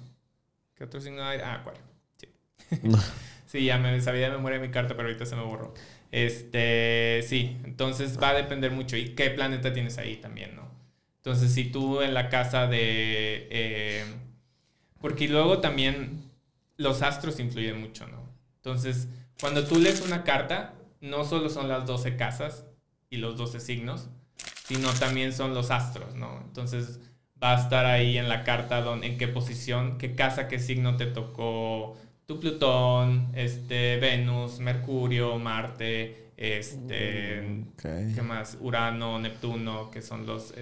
¿Qué otro signo de aire? Acuario. Sí. Sí, ya me sabía de memoria mi carta, pero ahorita se me borró. Sí, entonces va a depender mucho. ¿Y qué planeta tienes ahí también, no? Entonces, si tú en la casa de... porque luego también los astros influyen mucho, ¿no? Entonces, cuando tú lees una carta, no solo son las 12 casas y los 12 signos, sino también son los astros, ¿no? Entonces, va a estar ahí en la carta en qué posición, qué casa, qué signo te tocó tu Plutón, Venus, Mercurio, Marte, ¿qué más? Urano, Neptuno, que son los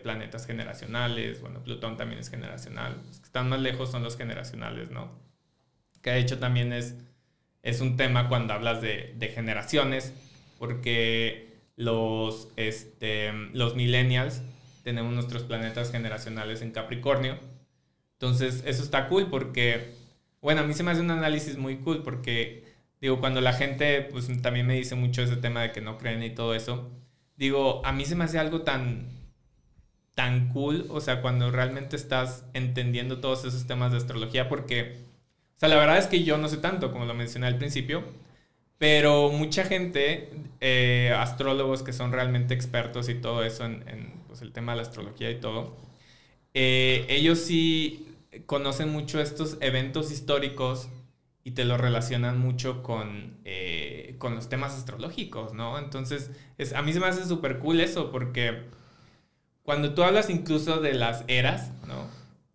planetas generacionales. Bueno, Plutón también es generacional. Los que están más lejos son los generacionales, ¿no? Que de hecho también es un tema cuando hablas de generaciones, porque los millennials tenemos nuestros planetas generacionales en Capricornio. Entonces, eso está cool porque, bueno, a mí se me hace un análisis muy cool porque, digo, cuando la gente, pues también me dice mucho ese tema de que no creen y todo eso, digo, a mí se me hace algo tan cool, o sea, cuando realmente estás entendiendo todos esos temas de astrología, porque, o sea, la verdad es que yo no sé tanto, como lo mencioné al principio, pero mucha gente, astrólogos que son realmente expertos y todo eso en pues, el tema de la astrología y todo, ellos sí conocen mucho estos eventos históricos y te lo relacionan mucho con los temas astrológicos, ¿no? Entonces, a mí se me hace súper cool eso, porque cuando tú hablas incluso de las eras, ¿no?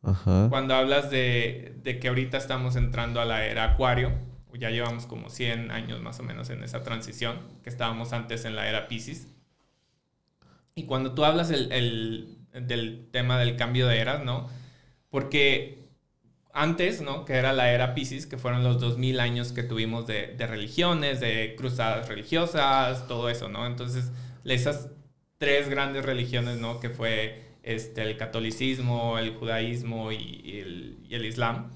Ajá. Cuando hablas de que ahorita estamos entrando a la era Acuario, ya llevamos como 100 años más o menos en esa transición, que estábamos antes en la era Piscis. Y cuando tú hablas del tema del cambio de eras, ¿no? Porque antes, ¿no? Que era la era Piscis, que fueron los 2000 años que tuvimos de religiones, de cruzadas religiosas, todo eso, ¿no? Entonces, esas 3 grandes religiones, ¿no? Que fue el catolicismo, el judaísmo y el islam,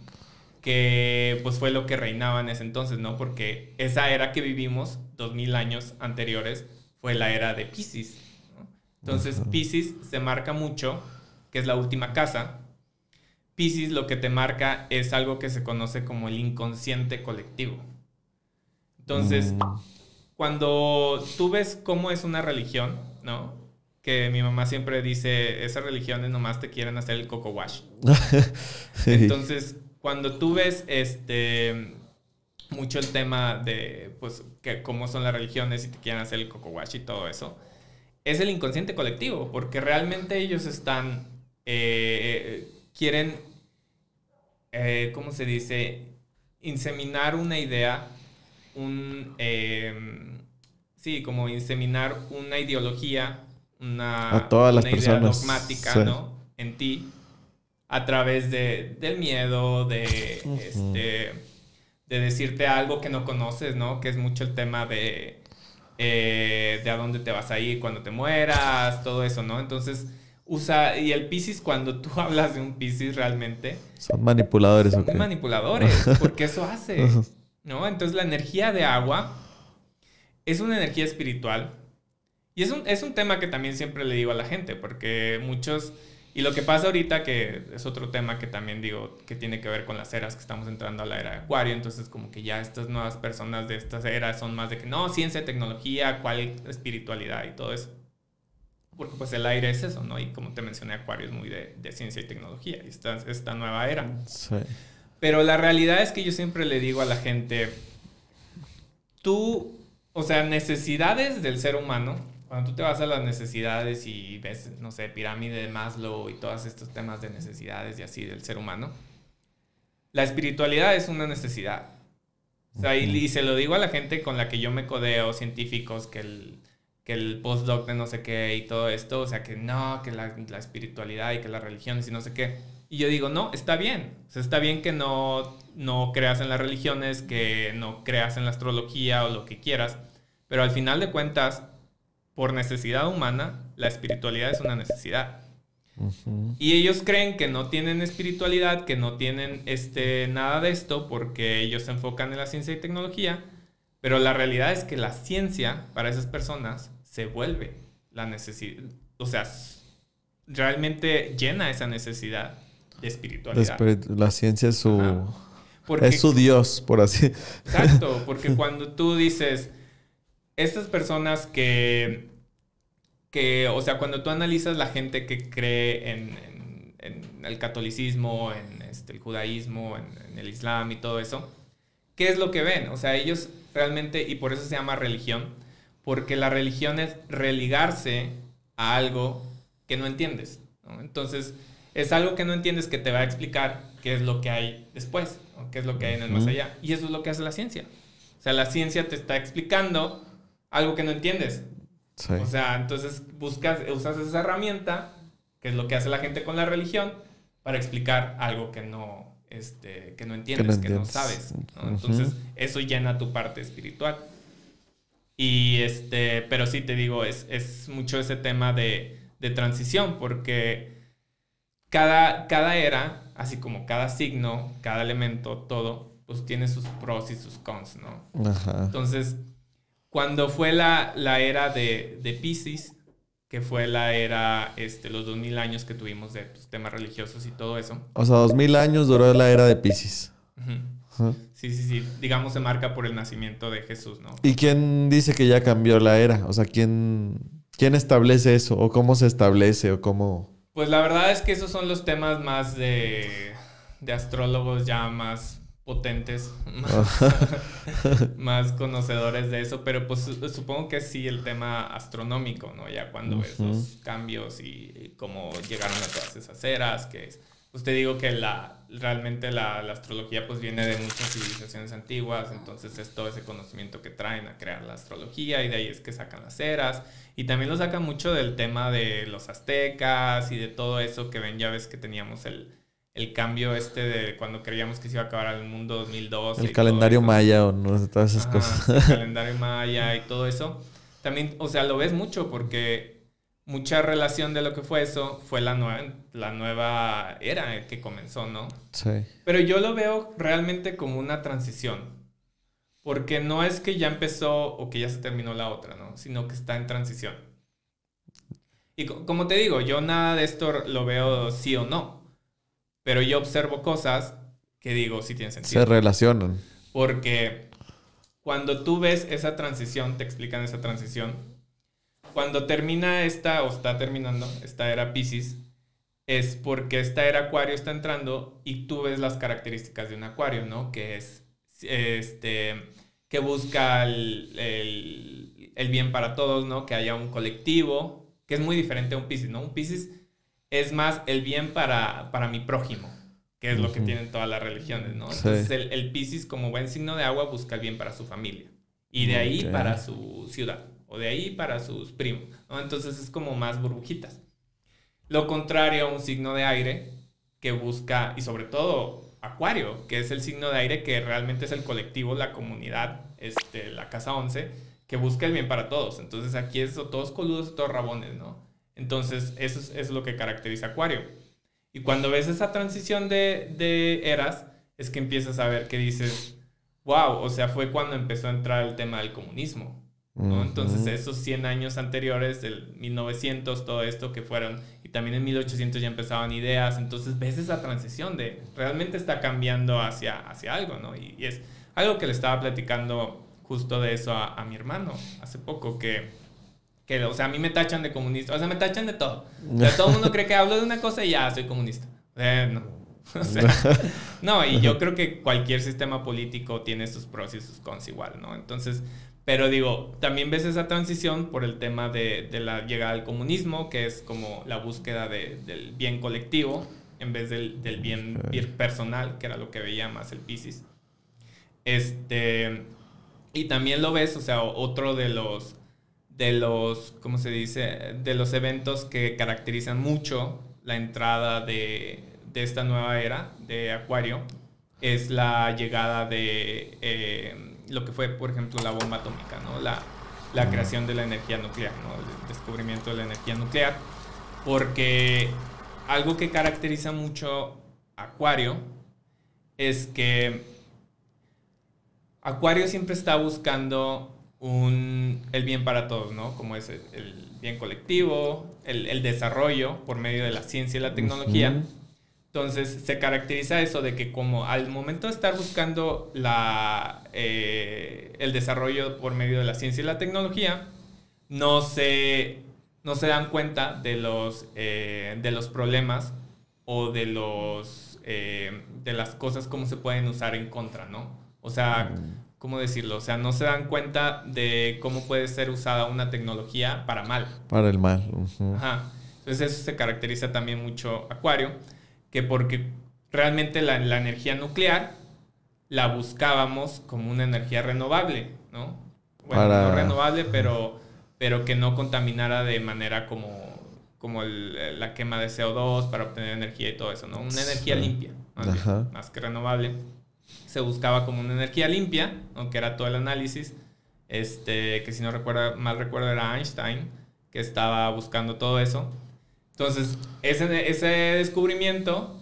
que pues fue lo que reinaba en ese entonces, ¿no? Porque esa era que vivimos, 2000 años anteriores, fue la era de Piscis, ¿no? Entonces, Piscis se marca mucho, que es la última casa. Piscis lo que te marca es algo que se conoce como el inconsciente colectivo. Entonces, cuando tú ves cómo es una religión, ¿no? Que mi mamá siempre dice, esas religiones nomás te quieren hacer el coco wash. Sí. Entonces, cuando tú ves mucho el tema de, pues, que cómo son las religiones y te quieren hacer el coco wash y todo eso, es el inconsciente colectivo, porque realmente ellos están, quieren, ¿cómo se dice? Inseminar una idea, sí, como inseminar una ideología, a todas las idea personas dogmática, sí. ¿no? En ti, a través del miedo, de decirte algo que no conoces, ¿no? Que es mucho el tema de a dónde te vas a ir cuando te mueras, todo eso, ¿no? Entonces, y el Piscis, cuando tú hablas de un Piscis realmente... Son manipuladores. Son manipuladores, porque eso hace, ¿no? Entonces, la energía de agua es una energía espiritual. Y es un tema que también siempre le digo a la gente, porque muchos... Y lo que pasa ahorita, que es otro tema que también digo que tiene que ver con las eras, que estamos entrando a la era de Acuario, entonces como que ya estas nuevas personas de estas eras son más de que no, ciencia, tecnología, cuál espiritualidad y todo eso. Porque pues el aire es eso, ¿no? Y como te mencioné, Acuario es muy de ciencia y tecnología, y esta nueva era. Sí. Pero la realidad es que yo siempre le digo a la gente, o sea, necesidades del ser humano... Cuando tú te vas a las necesidades y ves, no sé, pirámide de Maslow y todos estos temas de necesidades y así del ser humano, la espiritualidad es una necesidad. O sea, y se lo digo a la gente con la que yo me codeo, científicos, que el postdoc de no sé qué y todo esto, o sea, que no, que la espiritualidad y que las religiones y no sé qué. Y yo digo, no, está bien. O sea, está bien que no creas en las religiones, que no creas en la astrología o lo que quieras, pero al final de cuentas... Por necesidad humana, la espiritualidad es una necesidad. Y ellos creen que no tienen espiritualidad, que no tienen nada de esto porque ellos se enfocan en la ciencia y tecnología, pero la realidad es que la ciencia para esas personas se vuelve la necesidad, o sea, realmente llena esa necesidad de espiritualidad. La ciencia es su... Ajá. Porque, es su Dios, por así. Exacto, porque cuando tú dices, estas personas o sea, cuando tú analizas la gente que cree en el catolicismo, en el judaísmo, en el islam y todo eso, ¿qué es lo que ven? O sea, ellos realmente, y por eso se llama religión, porque la religión es religarse a algo que no entiendes, ¿no? Entonces, es algo que no entiendes que te va a explicar qué es lo que hay después, ¿no? Qué es lo que hay en el más allá. Y eso es lo que hace la ciencia. O sea, la ciencia te está explicando algo que no entiendes. Sí. O sea, entonces usas esa herramienta, que es lo que hace la gente con la religión, para explicar algo que no entiendes, que no sabes, ¿no? Entonces, eso llena tu parte espiritual. Y pero sí te digo, es mucho ese tema de transición, porque cada era, así como cada signo, cada elemento, todo, pues tiene sus pros y sus cons, ¿no? Ajá. Entonces, cuando fue la era de Piscis, que fue la era, los 2000 años que tuvimos de temas religiosos y todo eso. O sea, 2000 años duró la era de Piscis. Uh-huh. Sí. Digamos, se marca por el nacimiento de Jesús, ¿no? ¿Y quién dice que ya cambió la era? O sea, ¿quién establece eso? ¿O cómo se establece? ¿O cómo...? Pues la verdad es que esos son los temas más de astrólogos ya más potentes, más conocedores de eso, pero pues supongo que sí el tema astronómico, ¿no? Ya cuando ves los cambios y cómo llegaron a todas esas eras, que pues te digo que realmente la astrología pues viene de muchas civilizaciones antiguas, entonces es todo ese conocimiento que traen a crear la astrología y de ahí es que sacan las eras y también lo sacan mucho del tema de los aztecas y de todo eso que ven, ya ves que teníamos el cambio de cuando creíamos que se iba a acabar el mundo 2012. El calendario maya o no, todas esas cosas. El calendario maya y todo eso. También, o sea, lo ves mucho porque mucha relación de lo que fue eso fue la nueva era que comenzó, ¿no? Sí. Pero yo lo veo realmente como una transición. Porque no es que ya empezó o que ya se terminó la otra, ¿no? Sino que está en transición. Y como te digo, yo nada de esto lo veo sí o no. Pero yo observo cosas que digo, sí tienen sentido. Se relacionan. Porque cuando tú ves esa transición, te explican esa transición. Cuando termina o está terminando esta era Piscis, es porque esta era Acuario está entrando y tú ves las características de un Acuario, ¿no? Que es, que busca el bien para todos, ¿no? Que haya un colectivo, que es muy diferente a un Piscis, ¿no? Un Piscis es más el bien para mi prójimo, que es lo que tienen todas las religiones, ¿no? Entonces el Piscis, como buen signo de agua, busca el bien para su familia. Y de ahí para su ciudad. O de ahí para sus primos, ¿no? Entonces es como más burbujitas. Lo contrario a un signo de aire que busca, y sobre todo Acuario, que es el signo de aire que realmente es el colectivo, la comunidad, la casa 11, que busca el bien para todos. Entonces aquí es todos coludos, todos rabones, ¿no? Entonces, eso es lo que caracteriza a Acuario. Y cuando ves esa transición de eras, es que empiezas a ver que dices, wow, o sea, fue cuando empezó a entrar el tema del comunismo, ¿no? Entonces, esos 100 años anteriores, del 1900, todo esto que fueron, y también en 1800 ya empezaban ideas, entonces ves esa transición de realmente está cambiando hacia algo, ¿no? Y es algo que le estaba platicando justo de eso a mi hermano hace poco, que, o sea, a mí me tachan de comunista. O sea, me tachan de todo. O sea, todo el mundo cree que hablo de una cosa y ya soy comunista. No. O sea, no, y yo creo que cualquier sistema político tiene sus pros y sus cons igual, ¿no? Entonces, pero digo, también ves esa transición por el tema de la llegada al comunismo, que es como la búsqueda del bien colectivo en vez del bien personal, que era lo que veía más el Piscis. Y también lo ves, o sea, otro de los, ¿cómo se dice? De los eventos que caracterizan mucho la entrada de esta nueva era de Acuario es la llegada de lo que fue, por ejemplo, la bomba atómica, ¿no? La creación de la energía nuclear, ¿no? El descubrimiento de la energía nuclear. Porque algo que caracteriza mucho Acuario es que Acuario siempre está buscando el bien para todos, ¿no? Como es el bien colectivo, el desarrollo por medio de la ciencia y la tecnología, Entonces se caracteriza eso de que como al momento de estar buscando el desarrollo por medio de la ciencia y la tecnología, no se dan cuenta de los problemas o de las cosas cómo se pueden usar en contra, ¿no? O sea, ¿cómo decirlo? O sea, no se dan cuenta de cómo puede ser usada una tecnología para mal. Para el mal. Ajá. Entonces eso se caracteriza también mucho Acuario, que porque realmente la energía nuclear la buscábamos como una energía renovable, ¿no? Bueno, no renovable, pero que no contaminara de manera como la quema de CO2 para obtener energía y todo eso, ¿no? Una energía limpia, más que renovable. Se buscaba como una energía limpia, aunque era todo el análisis, que si no mal recuerdo era Einstein, que estaba buscando todo eso. Entonces, ese descubrimiento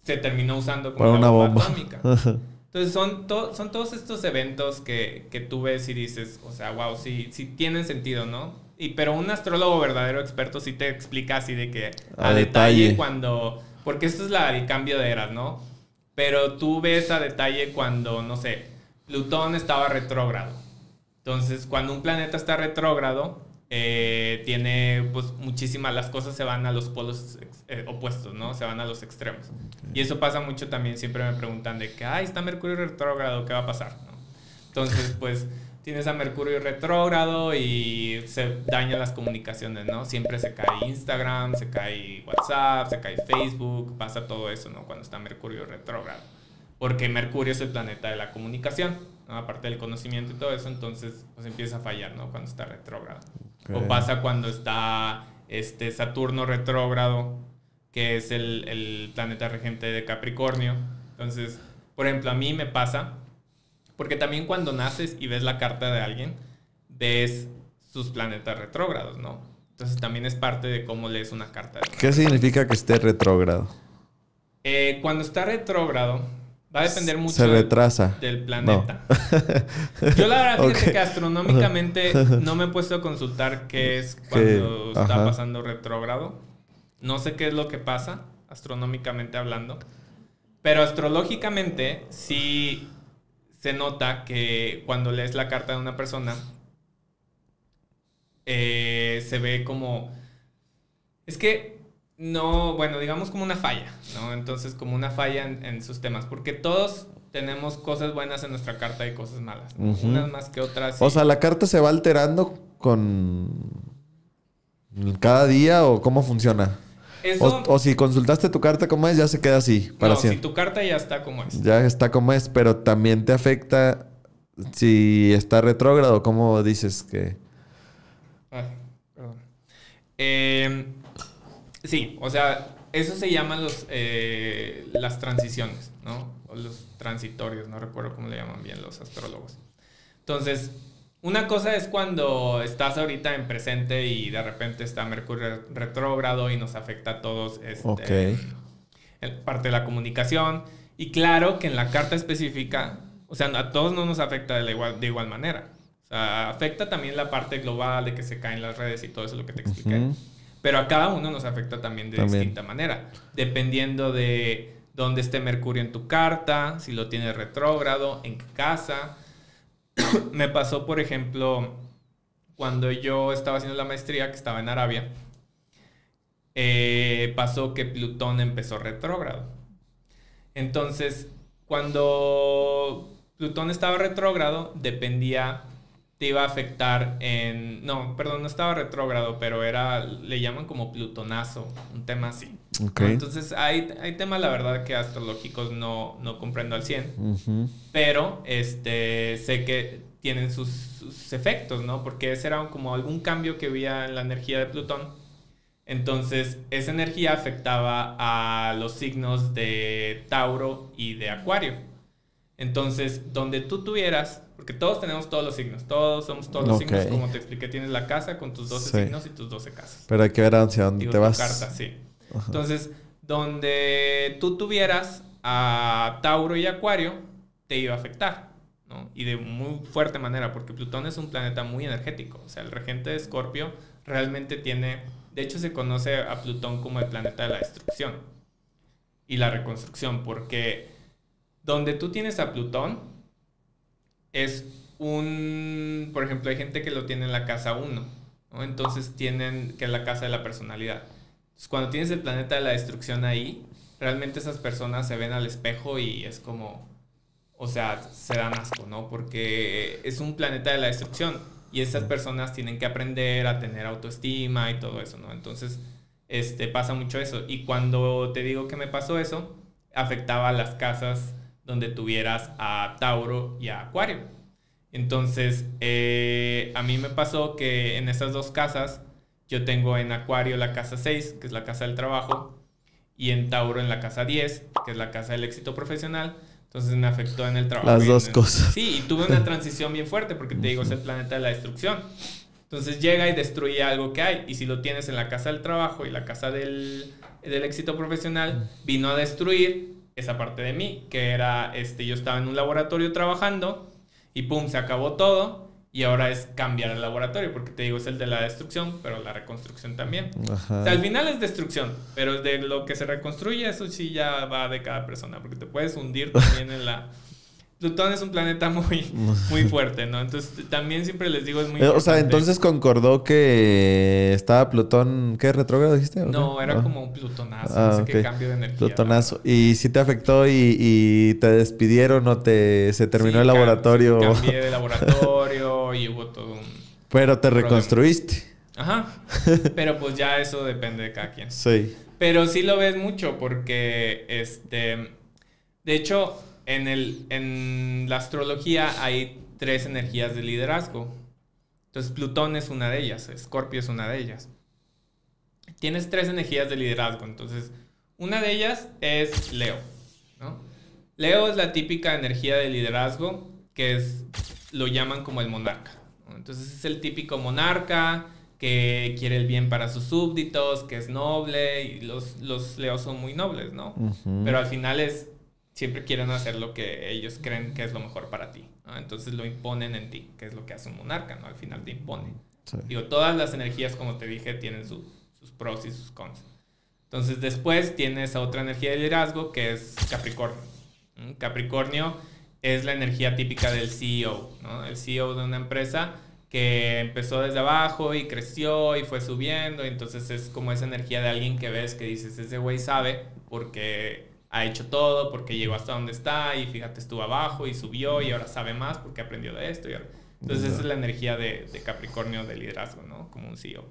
se terminó usando como una bomba atómica. Entonces, son todos estos eventos que tú ves y dices, o sea, wow, sí tienen sentido, ¿no? Pero un astrólogo verdadero experto sí te explica así de que a detalle porque esto es el cambio de eras, ¿no? Pero tú ves a detalle cuando, no sé, Plutón estaba retrógrado. Entonces, cuando un planeta está retrógrado, tiene pues las cosas se van a los polos opuestos, ¿no? Se van a los extremos. Y eso pasa mucho también, siempre me preguntan de que, está Mercurio retrógrado, ¿qué va a pasar? ¿No? Entonces, pues, tienes a Mercurio retrógrado y se dañan las comunicaciones, ¿no? Siempre se cae Instagram, se cae WhatsApp, se cae Facebook, pasa todo eso, ¿no? Cuando está Mercurio retrógrado. Porque Mercurio es el planeta de la comunicación, ¿no? Aparte del conocimiento y todo eso, entonces pues empieza a fallar, ¿no? Cuando está retrógrado. Okay. O pasa cuando está Saturno retrógrado, que es el planeta regente de Capricornio. Entonces, por ejemplo, a mí me pasa, porque también cuando naces y ves la carta de alguien, ves sus planetas retrógrados, ¿no? Entonces también es parte de cómo lees una carta. ¿Qué significa que esté retrógrado? Cuando está retrógrado, va a depender mucho se retrasa del planeta. No. Yo la verdad, fíjate que astronómicamente no me he puesto a consultar qué es cuando está pasando retrógrado. No sé qué es lo que pasa, astronómicamente hablando. Pero astrológicamente sí se nota que cuando lees la carta de una persona, se ve como... Es que... No, bueno, digamos como una falla, ¿no? Entonces, como una falla en sus temas. Porque todos tenemos cosas buenas en nuestra carta y cosas malas, ¿no? Unas más que otras. O sea, ¿la carta se va alterando con cada día o cómo funciona? Eso... O si consultaste tu carta como es, ya se queda así para siempre. Si tu carta ya está como es. Ya está como es, pero también te afecta si está retrógrado. ¿Cómo dices que...? Perdón. Sí, o sea, eso se llaman las transiciones, ¿no? O los transitorios, no recuerdo cómo le llaman bien los astrólogos. Entonces, una cosa es cuando estás ahorita en presente y de repente está Mercurio retrógrado y nos afecta a todos parte de la comunicación. Y claro que en la carta específica, o sea, a todos no nos afecta de igual manera. O sea, afecta también la parte global de que se caen las redes y todo eso, lo que te expliqué. Pero a cada uno nos afecta también de distinta manera, dependiendo de dónde esté Mercurio en tu carta, si lo tienes retrógrado, en qué casa. Me pasó, por ejemplo, cuando yo estaba haciendo la maestría, que estaba en Arabia, pasó que Plutón empezó retrógrado. Entonces, cuando Plutón estaba retrógrado, te iba a afectar no estaba retrógrado, pero le llaman como plutonazo, un tema así. Okay. Entonces hay temas, la verdad, que astrológicos no comprendo al 100, pero sé que tienen sus efectos, ¿no? Porque ese era como algún cambio que había en la energía de Plutón. Entonces, esa energía afectaba a los signos de Tauro y de Acuario. Entonces, donde tú tuvieras... Porque todos tenemos todos los signos. Todos somos todos los signos. Como te expliqué, tienes la casa con tus 12 signos y tus 12 casas. Pero hay que ver hacia dónde te vas. Carta, sí. Entonces, donde tú tuvieras a Tauro y Acuario, te iba a afectar, ¿no? Y de muy fuerte manera, porque Plutón es un planeta muy energético. O sea, el regente de Escorpio realmente tiene... De hecho, se conoce a Plutón como el planeta de la destrucción. y la reconstrucción, porque donde tú tienes a Plutón es por ejemplo, hay gente que lo tiene en la casa 1, ¿no? Entonces tienen, que es la casa de la personalidad. Entonces, cuando tienes el planeta de la destrucción ahí, realmente esas personas se ven al espejo y es como, o sea, se dan asco, ¿no? Porque es un planeta de la destrucción y esas personas tienen que aprender a tener autoestima y todo eso, ¿no? Entonces, pasa mucho eso. Y cuando te digo que me pasó eso, afectaba a las casas donde tuvieras a Tauro y a Acuario. Entonces, a mí me pasó que en esas dos casas, yo tengo en Acuario la casa 6, que es la casa del trabajo, y en Tauro en la casa 10, que es la casa del éxito profesional. Entonces me afectó en el trabajo. Las dos cosas. Sí, y tuve una transición bien fuerte, porque te digo, es el planeta de la destrucción. Entonces llega y destruye algo que hay. Y si lo tienes en la casa del trabajo y la casa del éxito profesional, vino a destruir esa parte de mí, que era, yo estaba en un laboratorio trabajando, y pum, se acabó todo, y ahora es cambiar el laboratorio, porque te digo, es el de la destrucción, pero la reconstrucción también. Ajá. O sea, al final es destrucción, pero de lo que se reconstruye, eso sí ya va de cada persona, porque te puedes hundir también en la... Plutón es un planeta muy fuerte, ¿no? Entonces, también siempre les digo, es muy importante. O sea, entonces concordó que estaba Plutón... ¿Qué? ¿Retrógrado dijiste? No, era como un plutonazo, no sé qué cambio de energía. Plutonazo. ¿Y si te afectó y te despidieron o se terminó el laboratorio? Sí, cambié de laboratorio y hubo todo un... Pero te reconstruiste. Ajá. Pero pues ya eso depende de cada quien. Sí. Pero sí lo ves mucho porque, de hecho... En la astrología hay 3 energías de liderazgo. Entonces Plutón es una de ellas, Escorpio es una de ellas. Tienes 3 energías de liderazgo. Entonces, una de ellas es Leo, ¿no? Leo es la típica energía de liderazgo que lo llaman como el monarca, ¿no? Entonces es el típico monarca que quiere el bien para sus súbditos, que es noble, y los Leos son muy nobles, ¿no? Uh-huh. Pero al final siempre quieren hacer lo que ellos creen que es lo mejor para ti, ¿no? Entonces lo imponen en ti, que es lo que hace un monarca, ¿no? Al final te impone. Sí. Digo, todas las energías, como te dije, tienen sus pros y sus cons. Entonces después tienes a otra energía de liderazgo que es Capricornio. Capricornio es la energía típica del CEO, ¿no? El CEO de una empresa que empezó desde abajo y creció y fue subiendo. Y entonces es como esa energía de alguien que ves que dices, ese güey sabe porque... ha hecho todo, porque llegó hasta donde está y fíjate, estuvo abajo y subió y ahora sabe más porque aprendió de esto. Entonces esa es la energía de Capricornio de liderazgo, ¿no? Como un CEO.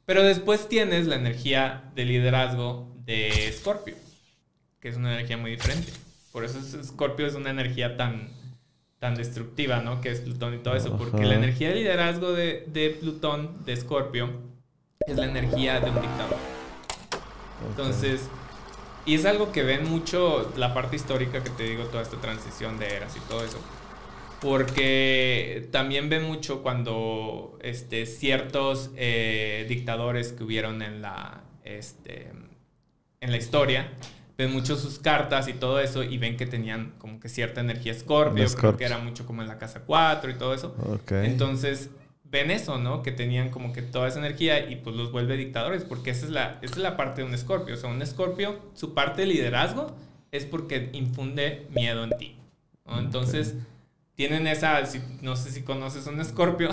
Pero después tienes la energía de liderazgo de Escorpio, que es una energía muy diferente. Por eso Escorpio es una energía tan destructiva, ¿no? Que es Plutón y todo eso. Porque la energía de liderazgo de Plutón, de Escorpio, es la energía de un dictador. Entonces... y es algo que ven mucho la parte histórica que te digo, toda esta transición de eras y todo eso. Porque también ven mucho cuando ciertos dictadores que hubieron en la historia, ven mucho sus cartas y todo eso y ven que tenían como que cierta energía Escorpio, creo que era mucho como en la casa 4 y todo eso. Okay. Entonces... ven eso, ¿no? Que tenían como que toda esa energía y pues los vuelve dictadores, porque esa es la parte de un Escorpio. O sea, un Escorpio, su parte de liderazgo es porque infunde miedo en ti, ¿no? Entonces, tienen no sé si conoces un Escorpio,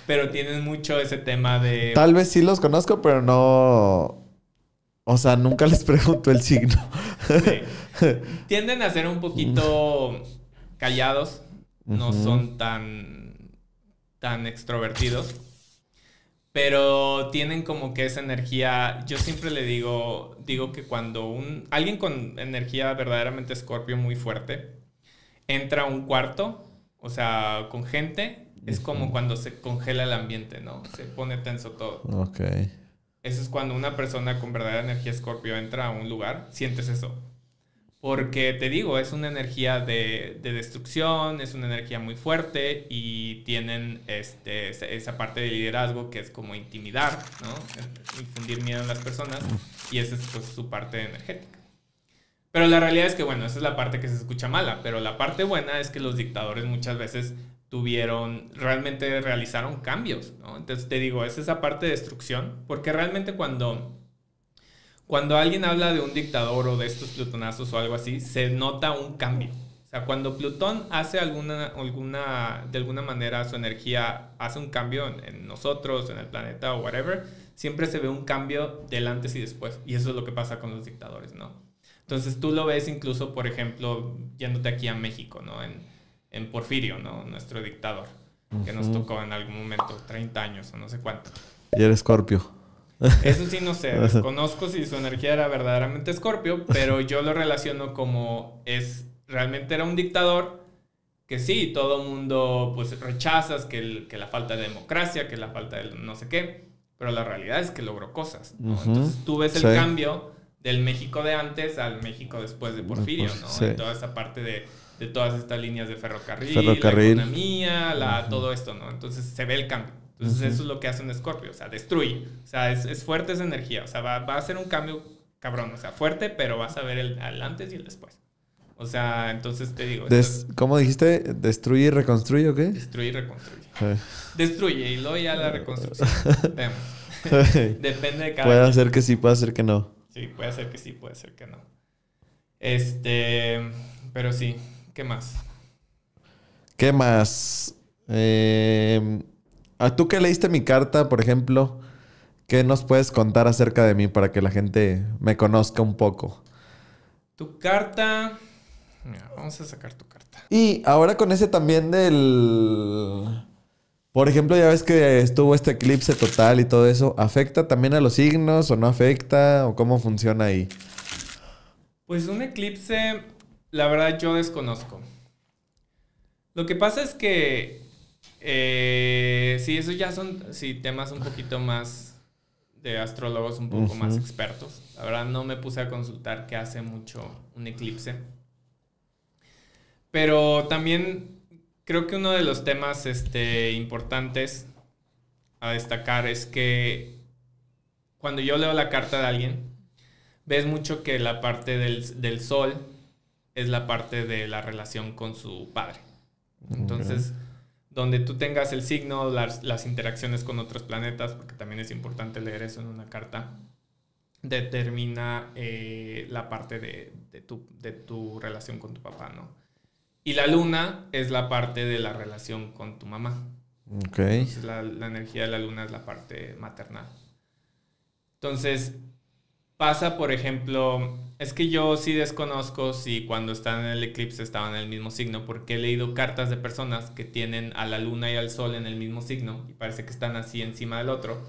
pero tienen mucho ese tema de... Tal vez sí los conozco, pero no... o sea, nunca les pregunto el signo. Sí. Tienden a ser un poquito callados, no son tan extrovertidos, pero tienen como que esa energía. Yo siempre le digo que cuando alguien con energía verdaderamente Escorpio muy fuerte entra a un cuarto, o sea, con gente, es como cuando se congela el ambiente, ¿no? Se pone tenso todo. Okay. Eso es cuando una persona con verdadera energía Escorpio entra a un lugar, sientes eso. Porque te digo, es una energía de destrucción, es una energía muy fuerte y tienen esa parte de liderazgo que es como intimidar, ¿no? Infundir miedo en las personas, y esa es pues su parte energética. Pero la realidad es que, bueno, esa es la parte que se escucha mala, pero la parte buena es que los dictadores muchas veces realmente realizaron cambios, ¿no? Entonces te digo, es esa parte de destrucción, porque realmente cuando cuando alguien habla de un dictador o de estos plutonazos o algo así, se nota un cambio. O sea, cuando Plutón hace de alguna manera su energía hace un cambio en nosotros, en el planeta o whatever, siempre se ve un cambio del antes y después. Y eso es lo que pasa con los dictadores, ¿no? Entonces tú lo ves incluso, por ejemplo, yéndote aquí a México, ¿no? En Porfirio, ¿no? Nuestro dictador, que nos tocó en algún momento, 30 años o no sé cuánto. Y era Escorpio. Eso sí, no sé, desconozco si su energía era verdaderamente Escorpio, pero yo lo relaciono como realmente era un dictador que sí, todo el mundo pues rechazas que la falta de democracia, que la falta de no sé qué, pero la realidad es que logró cosas, ¿no? Entonces tú ves el cambio del México de antes al México después de Porfirio, ¿no? Sí. En toda esa parte de todas estas líneas de ferrocarril. La economía, todo esto, ¿no? Entonces se ve el cambio. Entonces eso es lo que hace un Escorpio, o sea, destruye. O sea, es fuerte esa energía, o sea, va a ser un cambio cabrón, o sea, fuerte, pero vas a ver el antes y el después. O sea, entonces te digo... ¿Cómo dijiste? ¿Destruye y reconstruye o qué? Destruye y reconstruye. Destruye y luego ya la reconstrucción. Vemos. Depende de cada Puede hacer que sí, puede hacer que no. Sí, puede ser que sí, puede ser que no. Pero sí, ¿qué más? ¿Qué más? Tú que leíste mi carta, por ejemplo, ¿qué nos puedes contar acerca de mí para que la gente me conozca un poco? Tu carta... Mira, vamos a sacar tu carta. Y ahora con ese también por ejemplo, ya ves que estuvo este eclipse total y todo eso. ¿Afecta también a los signos o no afecta? ¿O cómo funciona ahí? Pues un eclipse, la verdad yo desconozco. Lo que pasa es que... sí, esos ya son temas un poquito más de astrólogos un poco más expertos. La verdad no me puse a consultar qué hace mucho un eclipse. Pero también creo que uno de los temas importantes a destacar es que cuando yo leo la carta de alguien, ves mucho que la parte del sol es la parte de la relación con su padre. Entonces, donde tú tengas el signo, las interacciones con otros planetas, porque también es importante leer eso en una carta, determina la parte de tu relación con tu papá, ¿no? Y la luna es la parte de la relación con tu mamá. Okay. Entonces la energía de la luna es la parte maternal. Entonces pasa, por ejemplo, es que yo sí desconozco si cuando están en el eclipse estaban en el mismo signo, porque he leído cartas de personas que tienen a la luna y al sol en el mismo signo y parece que están así encima del otro,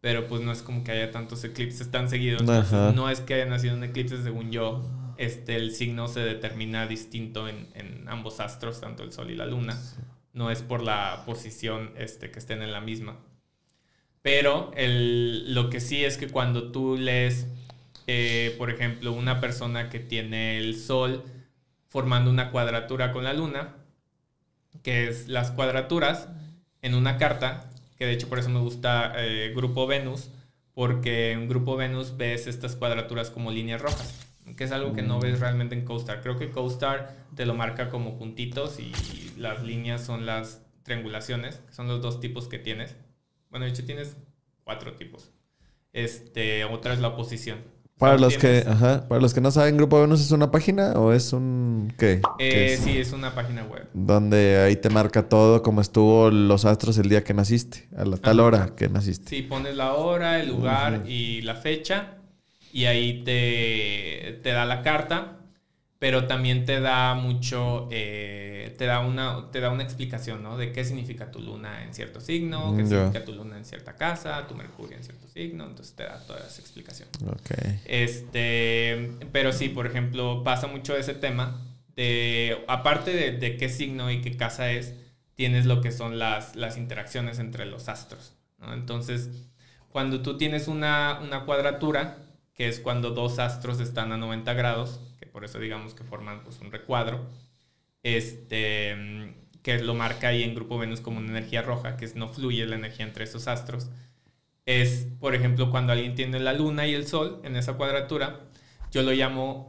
pero pues no es como que haya tantos eclipses tan seguidos. Entonces, no es que haya nacido un eclipse, según yo. El signo se determina distinto en ambos astros, tanto el sol y la luna. No es por la posición que estén en la misma. Pero lo que sí es que cuando tú lees, por ejemplo, una persona que tiene el sol formando una cuadratura con la luna, que es las cuadraturas en una carta, que de hecho por eso me gusta Grupo Venus, porque en Grupo Venus ves estas cuadraturas como líneas rojas, que es algo que no ves realmente en CoStar. Creo que CoStar te lo marca como puntitos y las líneas son las triangulaciones, que son los dos tipos que tienes. Bueno, de hecho tienes 4 tipos. Otra es la oposición. Para los que no saben, Grupo Venus es una página o es un ¿qué? Sí, es una página web. Donde ahí te marca todo como estuvo los astros el día que naciste, a la tal hora que naciste. Sí, pones la hora, el lugar y la fecha. Y ahí te da la carta, pero también te da mucho, te da una explicación, ¿no? De qué significa tu luna en cierto signo, qué significa tu luna en cierta casa, tu Mercurio en cierto signo, entonces te da toda esa explicación. Okay. Pero sí, por ejemplo, pasa mucho ese tema aparte de qué signo y qué casa es, tienes lo que son las interacciones entre los astros, ¿no? Entonces, cuando tú tienes una cuadratura, que es cuando dos astros están a 90 grados, que por eso digamos que forman pues, un recuadro, que lo marca ahí en Grupo Venus como una energía roja, que no fluye la energía entre esos astros. Es, por ejemplo, cuando alguien tiene la luna y el sol en esa cuadratura, yo lo llamo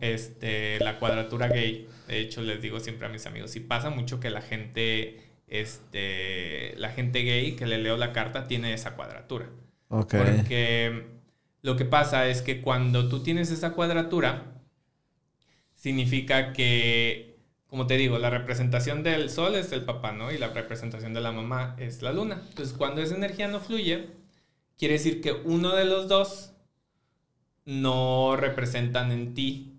la cuadratura gay. De hecho, les digo siempre a mis amigos, si pasa mucho que la gente gay que le leo la carta tiene esa cuadratura. Okay. Porque lo que pasa es que cuando tú tienes esa cuadratura, significa que, como te digo, la representación del sol es el papá, ¿no? Y la representación de la mamá es la luna. Entonces, cuando esa energía no fluye, quiere decir que uno de los dos no representan en ti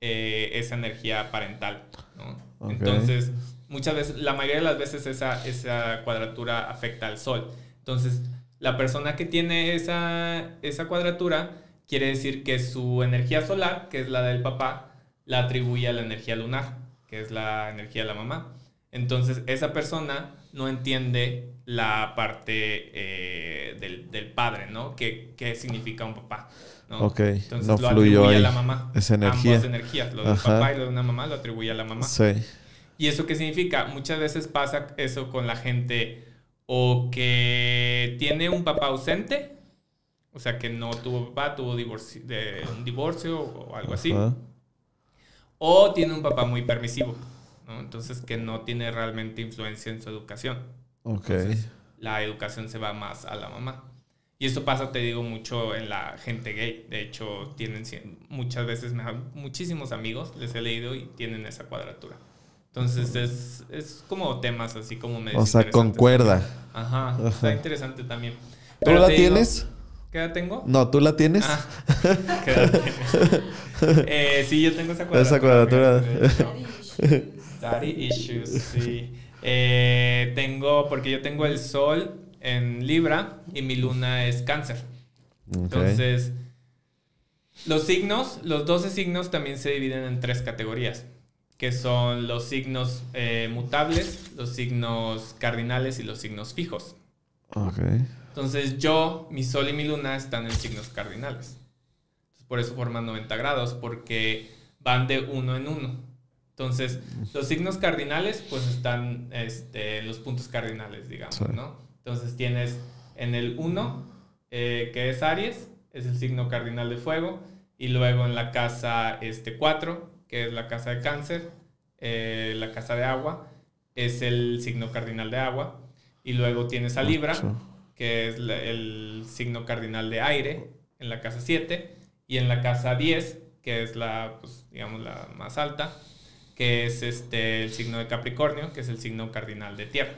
esa energía parental, ¿no? Okay. Entonces, muchas veces, la mayoría de las veces esa cuadratura afecta al sol. Entonces, la persona que tiene esa cuadratura quiere decir que su energía solar, que es la del papá, la atribuye a la energía lunar, que es la energía de la mamá. Entonces, esa persona no entiende la parte del padre, ¿no? ¿Qué significa un papá? ¿No? Ok, entonces, no lo fluyó atribuye ahí a la mamá. esa energía. Ambas energías, lo del papá y lo de una mamá, lo atribuye a la mamá. Sí. ¿Y eso qué significa? Muchas veces pasa eso con la gente o que tiene un papá ausente, o sea, que no tuvo papá, tuvo un divorcio o algo así. O tiene un papá muy permisivo, ¿no? Entonces, que no tiene realmente influencia en su educación. Ok. Entonces, la educación se va más a la mamá. Y eso pasa, te digo, mucho en la gente gay. De hecho, muchas veces muchísimos amigos, les he leído y tienen esa cuadratura. Entonces, es como temas así como medio. O sea, concuerda. Ajá, está interesante también. ¿Tú la tienes? ¿Qué edad tengo? No, ¿tú la tienes? ¿Qué edad tienes? Sí, yo tengo esa cuadratura. Esa cuadratura. Daddy issues, sí. Porque yo tengo el sol en Libra y mi luna es Cáncer. Okay. Entonces, los 12 signos también se dividen en 3 categorías, que son los signos mutables, los signos cardinales y los signos fijos. Okay. Entonces mi sol y mi luna están en signos cardinales. Entonces, por eso forman 90 grados, porque van de uno en uno. Entonces, los signos cardinales pues están en los puntos cardinales, digamos, sí, ¿no? Entonces tienes en el 1, que es Aries, es el signo cardinal de fuego, y luego en la casa 4, que es la casa de Cáncer, la casa de agua, es el signo cardinal de agua, y luego tienes a Libra, que es el signo cardinal de aire, en la casa 7, y en la casa 10, que es pues, digamos, la más alta, que es el signo de Capricornio, que es el signo cardinal de tierra.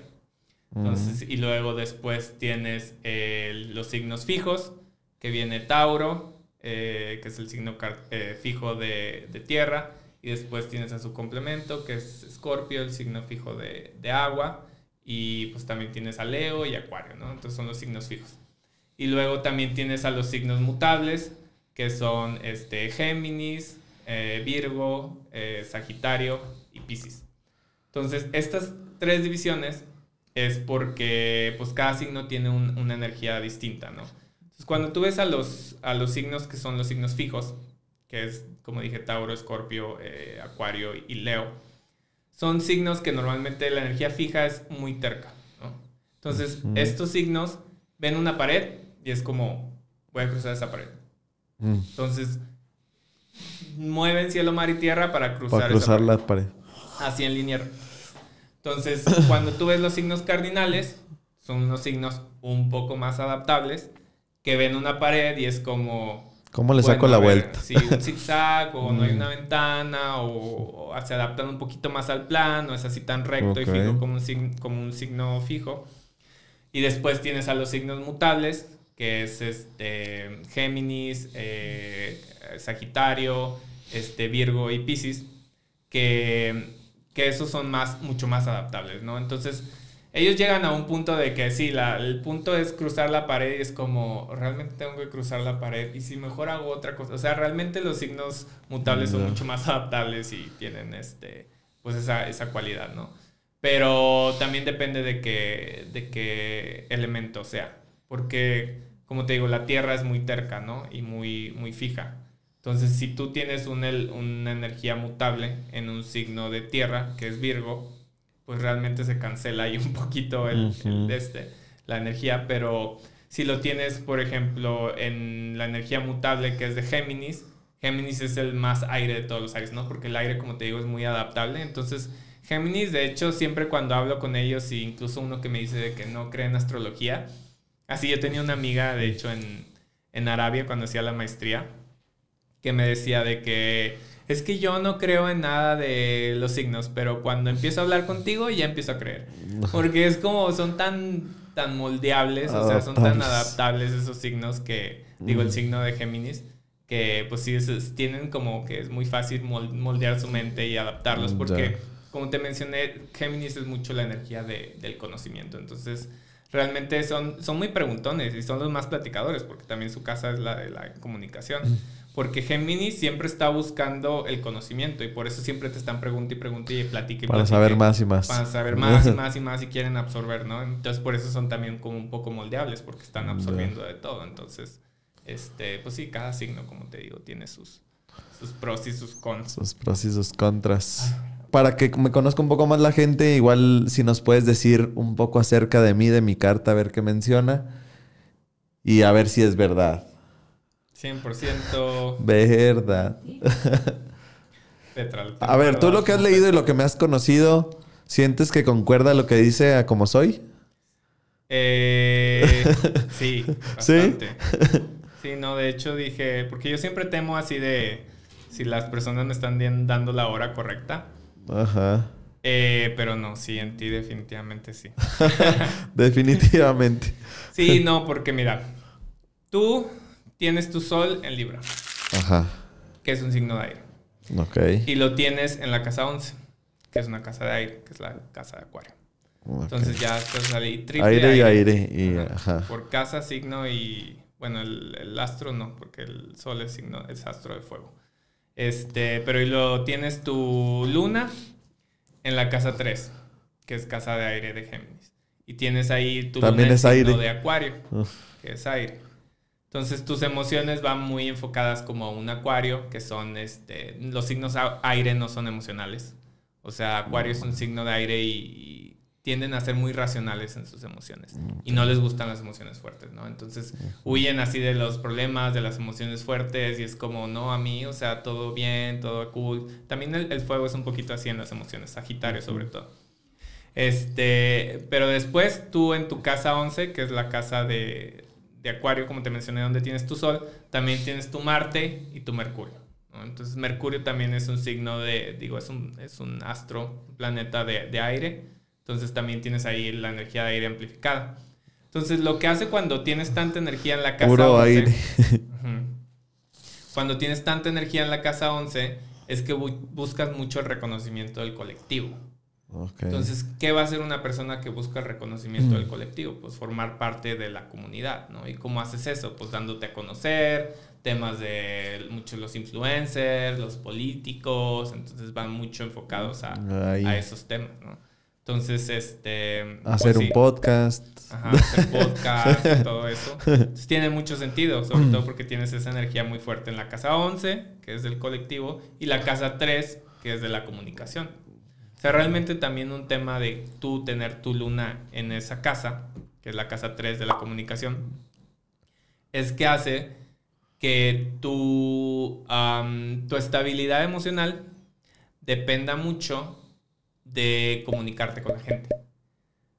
Entonces, y luego después tienes los signos fijos, que viene Tauro, que es el signo fijo de tierra, y después tienes a su complemento, que es Escorpio, el signo fijo de agua, y pues también tienes a Leo y Acuario, ¿no? Entonces son los signos fijos. Y luego también tienes a los signos mutables, que son Géminis, Virgo, Sagitario y Piscis. Entonces, estas 3 divisiones es porque pues cada signo tiene una energía distinta, ¿no? Entonces, cuando tú ves a los signos que son los signos fijos, que es, como dije, Tauro, Escorpio, Acuario y Leo, son signos que normalmente la energía fija es muy terca, ¿no? Entonces, estos signos ven una pared y es como, voy a cruzar esa pared. Entonces, mueven cielo, mar y tierra para cruzar la pared. Así en línea. Entonces, cuando tú ves los signos cardinales, son unos signos un poco más adaptables, que ven una pared y es como... ¿Cómo le saco la vuelta? Sí, un zigzag, o no hay una ventana, o se adaptan un poquito más al plan, no es así tan recto y fijo como un signo fijo. Y después tienes a los signos mutables, que es Géminis, Sagitario, Virgo y Piscis, que esos son mucho más adaptables, ¿no? Entonces, ellos llegan a un punto de que sí, el punto es cruzar la pared y es como, realmente tengo que cruzar la pared, y si mejor hago otra cosa. O sea, realmente los signos mutables son mucho más adaptables y tienen pues esa cualidad, ¿no? Pero también depende de qué elemento sea, porque, como te digo, la tierra es muy terca, ¿no? Y muy, muy fija. Entonces, si tú tienes una energía mutable en un signo de tierra, que es Virgo, pues realmente se cancela ahí un poquito la energía. Pero si lo tienes, por ejemplo, en la energía mutable, que es de Géminis, Géminis es el más aire de todos los aires, ¿no? Porque el aire, como te digo, es muy adaptable. Entonces, Géminis, de hecho, siempre cuando hablo con ellos, e incluso uno que me dice de que no cree en astrología, así yo tenía una amiga, de hecho, en Arabia cuando hacía la maestría, que me decía de que es que yo no creo en nada de los signos, pero cuando empiezo a hablar contigo ya empiezo a creer. Porque es como son tan moldeables, o sea, son tan adaptables esos signos que, digo, el signo de Géminis, que pues sí, tienen como que es muy fácil moldear su mente y adaptarlos, porque como te mencioné, Géminis es mucho la energía del conocimiento, entonces realmente son muy preguntones y son los más platicadores, porque también su casa es la de la comunicación. Porque Géminis siempre está buscando el conocimiento y por eso siempre te están preguntando y pregunte y platique. Para saber más y más. Para saber más y más y más y quieren absorber, ¿no? Entonces por eso son también como un poco moldeables porque están absorbiendo de todo. Entonces, pues sí, cada signo, como te digo, tiene sus pros y sus contras. Sus pros y sus contras. Para que me conozca un poco más la gente, igual si nos puedes decir un poco acerca de mí, de mi carta, a ver qué menciona y a ver si es verdad. 100% verdad. Petra, a ver, tú lo que has leído y lo que me has conocido, ¿sientes que concuerda lo que dice a cómo soy? Sí, bastante. ¿Sí? Sí, no, de hecho dije, porque yo siempre temo así de si las personas me están dando la hora correcta. Ajá. Pero no, sí, en ti definitivamente sí. Definitivamente. Sí, no, porque mira, tú tienes tu sol en Libra. Ajá. Que es un signo de aire. Ok. Y lo tienes en la casa 11, que es una casa de aire, que es la casa de Acuario. Okay. Entonces ya estás ahí triple aire. Y aire. Y, ajá. Por casa, signo y... Bueno, el astro no, porque el sol es signo, es astro de fuego. Pero y lo tienes tu luna en la casa 3, que es casa de aire de Géminis. Y tienes ahí tu también luna es en aire. signo de Acuario, que es aire. Entonces tus emociones van muy enfocadas como a un Acuario, que son los signos aire no son emocionales. O sea, Acuario es un signo de aire y tienden a ser muy racionales en sus emociones. Y no les gustan las emociones fuertes, ¿no? Entonces huyen así de los problemas, de las emociones fuertes y es como, no, a mí, o sea, todo bien, todo cool. También el fuego es un poquito así en las emociones, Sagitario sobre todo. Pero después tú en tu casa 11, que es la casa de Acuario, como te mencioné, donde tienes tu Sol, también tienes tu Marte y tu Mercurio, ¿no? Entonces Mercurio también es un signo es un astro, un planeta de aire. Entonces también tienes ahí la energía de aire amplificada. Entonces lo que hace cuando tienes tanta energía en la casa puro 11... aire. Cuando tienes tanta energía en la casa 11 es que buscas mucho el reconocimiento del colectivo. Okay. Entonces, ¿qué va a hacer una persona que busca el reconocimiento del colectivo? Pues formar parte de la comunidad, ¿no? ¿Y cómo haces eso? Pues dándote a conocer, temas de muchos los influencers, los políticos, entonces van mucho enfocados a esos temas, ¿no? Entonces, hacer un podcast. Ajá, hacer podcast, todo eso. Entonces tiene mucho sentido, sobre todo porque tienes esa energía muy fuerte en la casa 11, que es del colectivo, y la casa 3, que es de la comunicación. O sea, realmente también un tema de tú tener tu luna en esa casa, que es la casa 3 de la comunicación, es que hace que tu estabilidad emocional dependa mucho de comunicarte con la gente.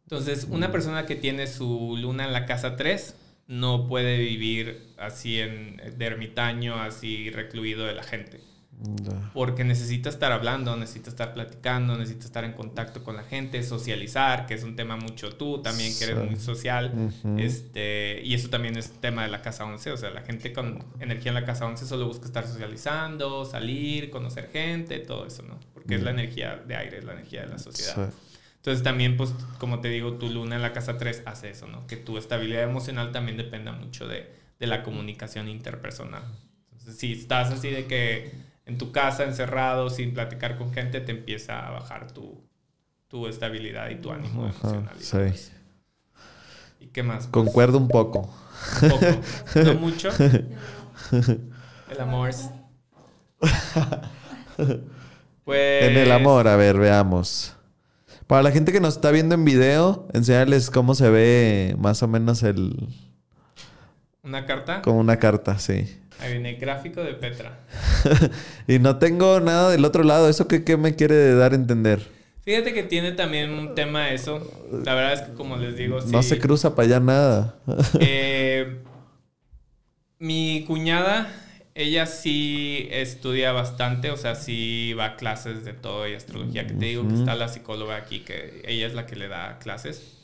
Entonces, una persona que tiene su luna en la casa 3 no puede vivir así de ermitaño, así recluido de la gente. Porque necesita estar hablando, necesita estar platicando, necesita estar en contacto con la gente, socializar, que es un tema mucho tú también, que eres muy social. Y eso también es tema de la casa 11. O sea, la gente con energía en la casa 11 solo busca estar socializando, salir, conocer gente, todo eso, ¿no? Porque es la energía de aire, es la energía de la sociedad. Entonces también, pues, como te digo, tu luna en la casa 3 hace eso, ¿no? Que tu estabilidad emocional también dependa mucho de la comunicación interpersonal. Entonces, si estás así de que en tu casa, encerrado, sin platicar con gente, te empieza a bajar tu estabilidad y tu ánimo emocional. Sí. ¿Y qué más? Concuerdo un poco. Un poco. No mucho. El amor. Pues... En el amor, a ver, veamos. Para la gente que nos está viendo en video, enseñarles cómo se ve más o menos ¿Una carta? Como una carta, sí. Ahí viene gráfico de Petra. Y no tengo nada del otro lado. ¿Eso qué me quiere dar a entender? Fíjate que tiene también un tema eso. La verdad es que, como les digo... No sí, se cruza para allá nada. Mi cuñada, ella sí estudia bastante, o sea, sí va a clases de todo y astrología, que te digo que está la psicóloga aquí, que ella es la que le da clases.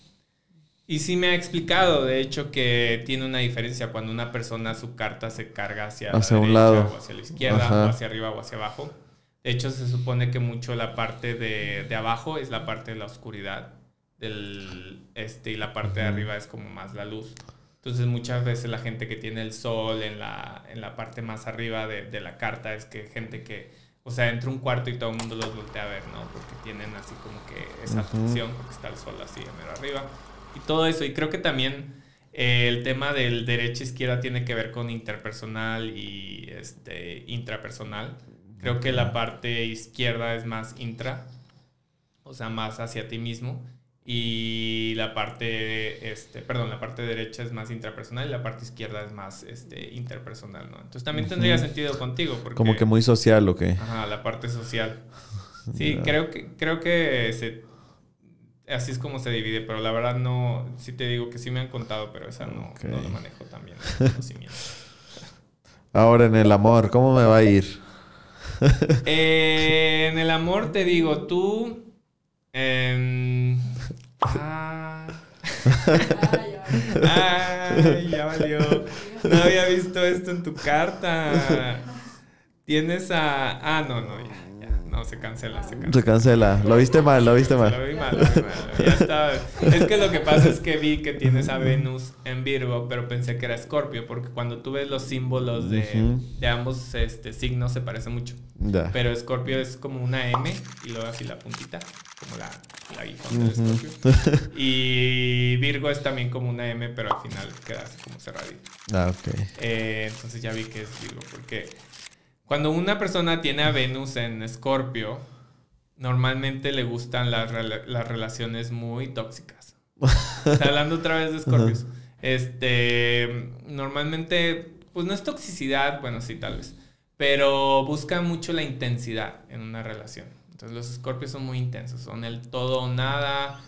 Y sí me ha explicado, de hecho, que tiene una diferencia cuando una persona, su carta se carga hacia la un derecha lado o hacia la izquierda, Ajá. o hacia arriba o hacia abajo. De hecho, se supone que mucho la parte de abajo es la parte de la oscuridad y la parte de arriba es como más la luz. Entonces, muchas veces la gente que tiene el sol en la parte más arriba de la carta es que gente que, o sea, entra a un cuarto y todo el mundo los voltea a ver, ¿no? Porque tienen así como que esa atracción, porque está el sol así mero arriba. Y todo eso. Y creo que también el tema del derecha-izquierda tiene que ver con interpersonal y intrapersonal. Creo que la parte izquierda es más intra, o sea, más hacia ti mismo. Y la parte derecha es más intrapersonal y la parte izquierda es más interpersonal, ¿no? Entonces también tendría sentido contigo. Porque, como que muy social, ¿o qué? Ajá, la parte social. Sí, creo que así es como se divide, pero la verdad no, sí te digo que sí me han contado, pero esa no lo manejo tan bien, el conocimiento. Ahora en el amor, ¿cómo me va a ir? En el amor te digo, tú... ya valió. No había visto esto en tu carta. Tienes a... no, ya. No, se cancela. Se cancela. Lo viste mal. Lo vi mal. Ya está. Es que lo que pasa es que vi que tienes a Venus en Virgo, pero pensé que era Escorpio, porque cuando tú ves los símbolos de ambos signos se parece mucho. Ya. Pero Escorpio es como una M y luego así la puntita, como la aguijón del Escorpio. Y Virgo es también como una M, pero al final queda así como cerradito. Ok. Entonces ya vi que es Virgo, porque cuando una persona tiene a Venus en Escorpio, normalmente le gustan las relaciones muy tóxicas. Hablando otra vez de Escorpios. Normalmente, pues no es toxicidad, bueno, sí, tal vez. Pero buscan mucho la intensidad en una relación. Entonces los Escorpios son muy intensos, son el todo o nada,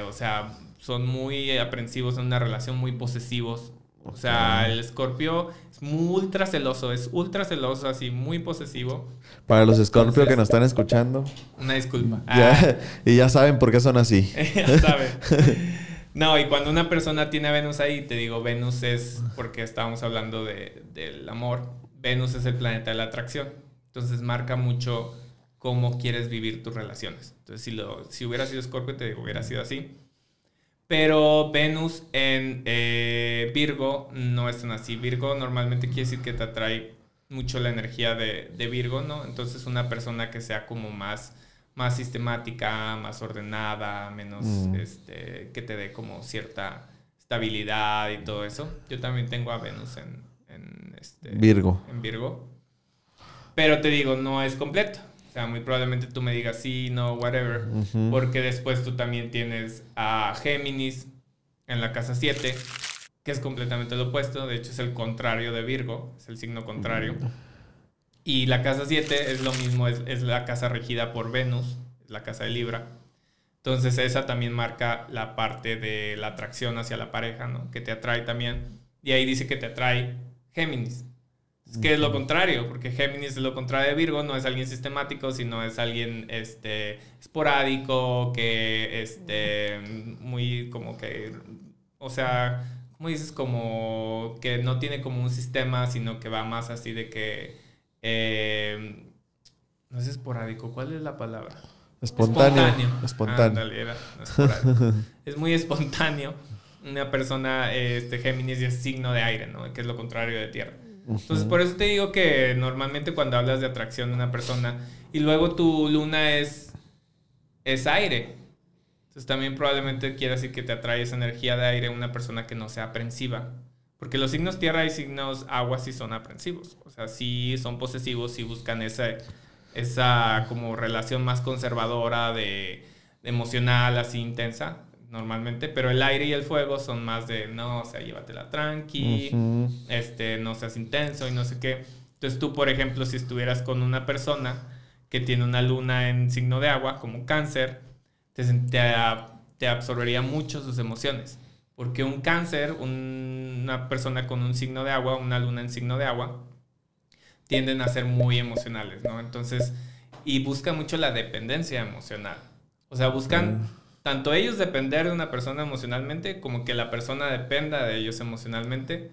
o sea, son muy aprensivos en una relación, muy posesivos. O sea, el Escorpio es ultra celoso, así, muy posesivo. Para los Escorpio que nos están escuchando. Una disculpa. Y ya saben por qué son así. Ya saben. No, y cuando una persona tiene a Venus ahí, te digo, Venus es, porque estábamos hablando del amor, Venus es el planeta de la atracción. Entonces marca mucho cómo quieres vivir tus relaciones. Entonces, si hubiera sido Escorpio, te digo, hubiera sido así. Pero Venus en Virgo no es tan así. Virgo normalmente quiere decir que te atrae mucho la energía de Virgo, ¿no? Entonces una persona que sea como más sistemática, más ordenada, menos que te dé como cierta estabilidad y todo eso. Yo también tengo a Venus en Virgo. En Virgo. Pero te digo, no es completo. O sea, muy probablemente tú me digas sí, no, whatever. Porque después tú también tienes a Géminis en la casa 7, que es completamente lo opuesto. De hecho, es el contrario de Virgo. Es el signo contrario. Y la casa 7 es lo mismo. Es la casa regida por Venus. Es la casa de Libra. Entonces, esa también marca la parte de la atracción hacia la pareja, ¿no? Que te atrae también. Y ahí dice que te atrae Géminis. Es que es lo contrario, porque Géminis es lo contrario de Virgo, no es alguien sistemático, sino es alguien esporádico, que muy como que, o sea, ¿cómo dices? Como que no tiene como un sistema, sino que va más así de que no es esporádico, ¿cuál es la palabra? Espontáneo. Ándale, no esporádico. Es muy espontáneo. Una persona, Géminis, es signo de aire, ¿no? Que es lo contrario de tierra. Entonces, por eso te digo que normalmente cuando hablas de atracción de una persona y luego tu luna es aire, entonces también probablemente quiera decir que te atrae esa energía de aire una persona que no sea aprensiva. Porque los signos tierra y signos agua sí son aprensivos. O sea, sí son posesivos, sí buscan esa como relación más conservadora de emocional, así intensa. Normalmente, pero el aire y el fuego son más de, no, o sea, llévatela tranqui, no seas intenso y no sé qué. Entonces tú, por ejemplo, si estuvieras con una persona que tiene una luna en signo de agua, como Cáncer, te absorbería mucho sus emociones, Porque un cáncer, una persona con un signo de agua, una luna en signo de agua, tienden a ser muy emocionales, ¿no? Entonces, y buscan mucho la dependencia emocional. O sea, buscan tanto ellos depender de una persona emocionalmente como que la persona dependa de ellos emocionalmente.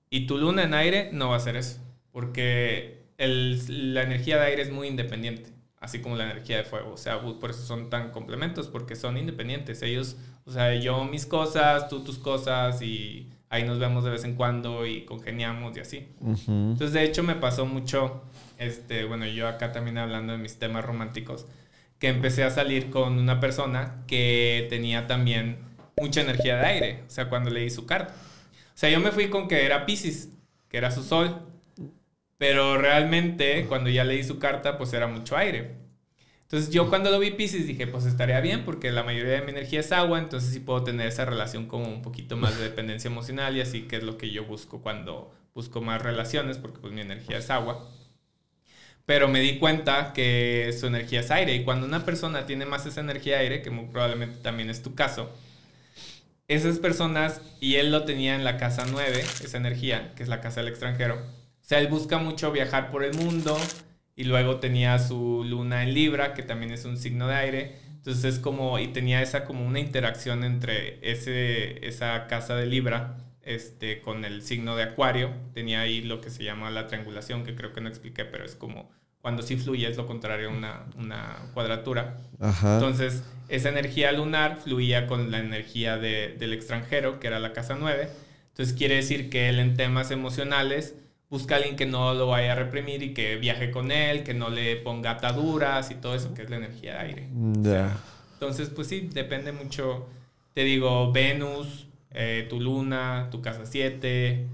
Y tu luna en aire no va a hacer eso, porque la energía de aire es muy independiente, así como la energía de fuego. O sea, por eso son tan complementos, porque son independientes. Ellos, o sea, yo mis cosas, tú tus cosas, y ahí nos vemos de vez en cuando y congeniamos y así. Entonces, de hecho, me pasó mucho, bueno, yo acá también hablando de mis temas románticos, que empecé a salir con una persona que tenía también mucha energía de aire, o sea, cuando leí su carta. O sea, yo me fui con que era Piscis, que era su sol, pero realmente cuando ya leí su carta, pues era mucho aire. Entonces yo cuando lo vi Piscis dije, pues estaría bien porque la mayoría de mi energía es agua, entonces sí puedo tener esa relación como un poquito más de dependencia emocional y así, que es lo que yo busco cuando busco más relaciones, porque pues mi energía es agua. Pero me di cuenta que su energía es aire, y cuando una persona tiene más esa energía aire, que muy probablemente también es tu caso, esas personas, y él lo tenía en la casa 9, esa energía, que es la casa del extranjero. O sea, él busca mucho viajar por el mundo, y luego tenía su luna en Libra, que también es un signo de aire. Entonces es como, y tenía esa como una interacción entre esa casa de Libra con el signo de Acuario. Tenía ahí lo que se llama la triangulación, que creo que no expliqué, pero es como cuando sí fluye, es lo contrario a una cuadratura. Ajá. Entonces, esa energía lunar fluía con la energía del extranjero, que era la casa 9. Entonces, quiere decir que él en temas emocionales busca a alguien que no lo vaya a reprimir y que viaje con él, que no le ponga ataduras y todo eso, que es la energía de aire. O sea, entonces, pues sí, depende mucho. Te digo, Venus, tu luna, tu casa 7,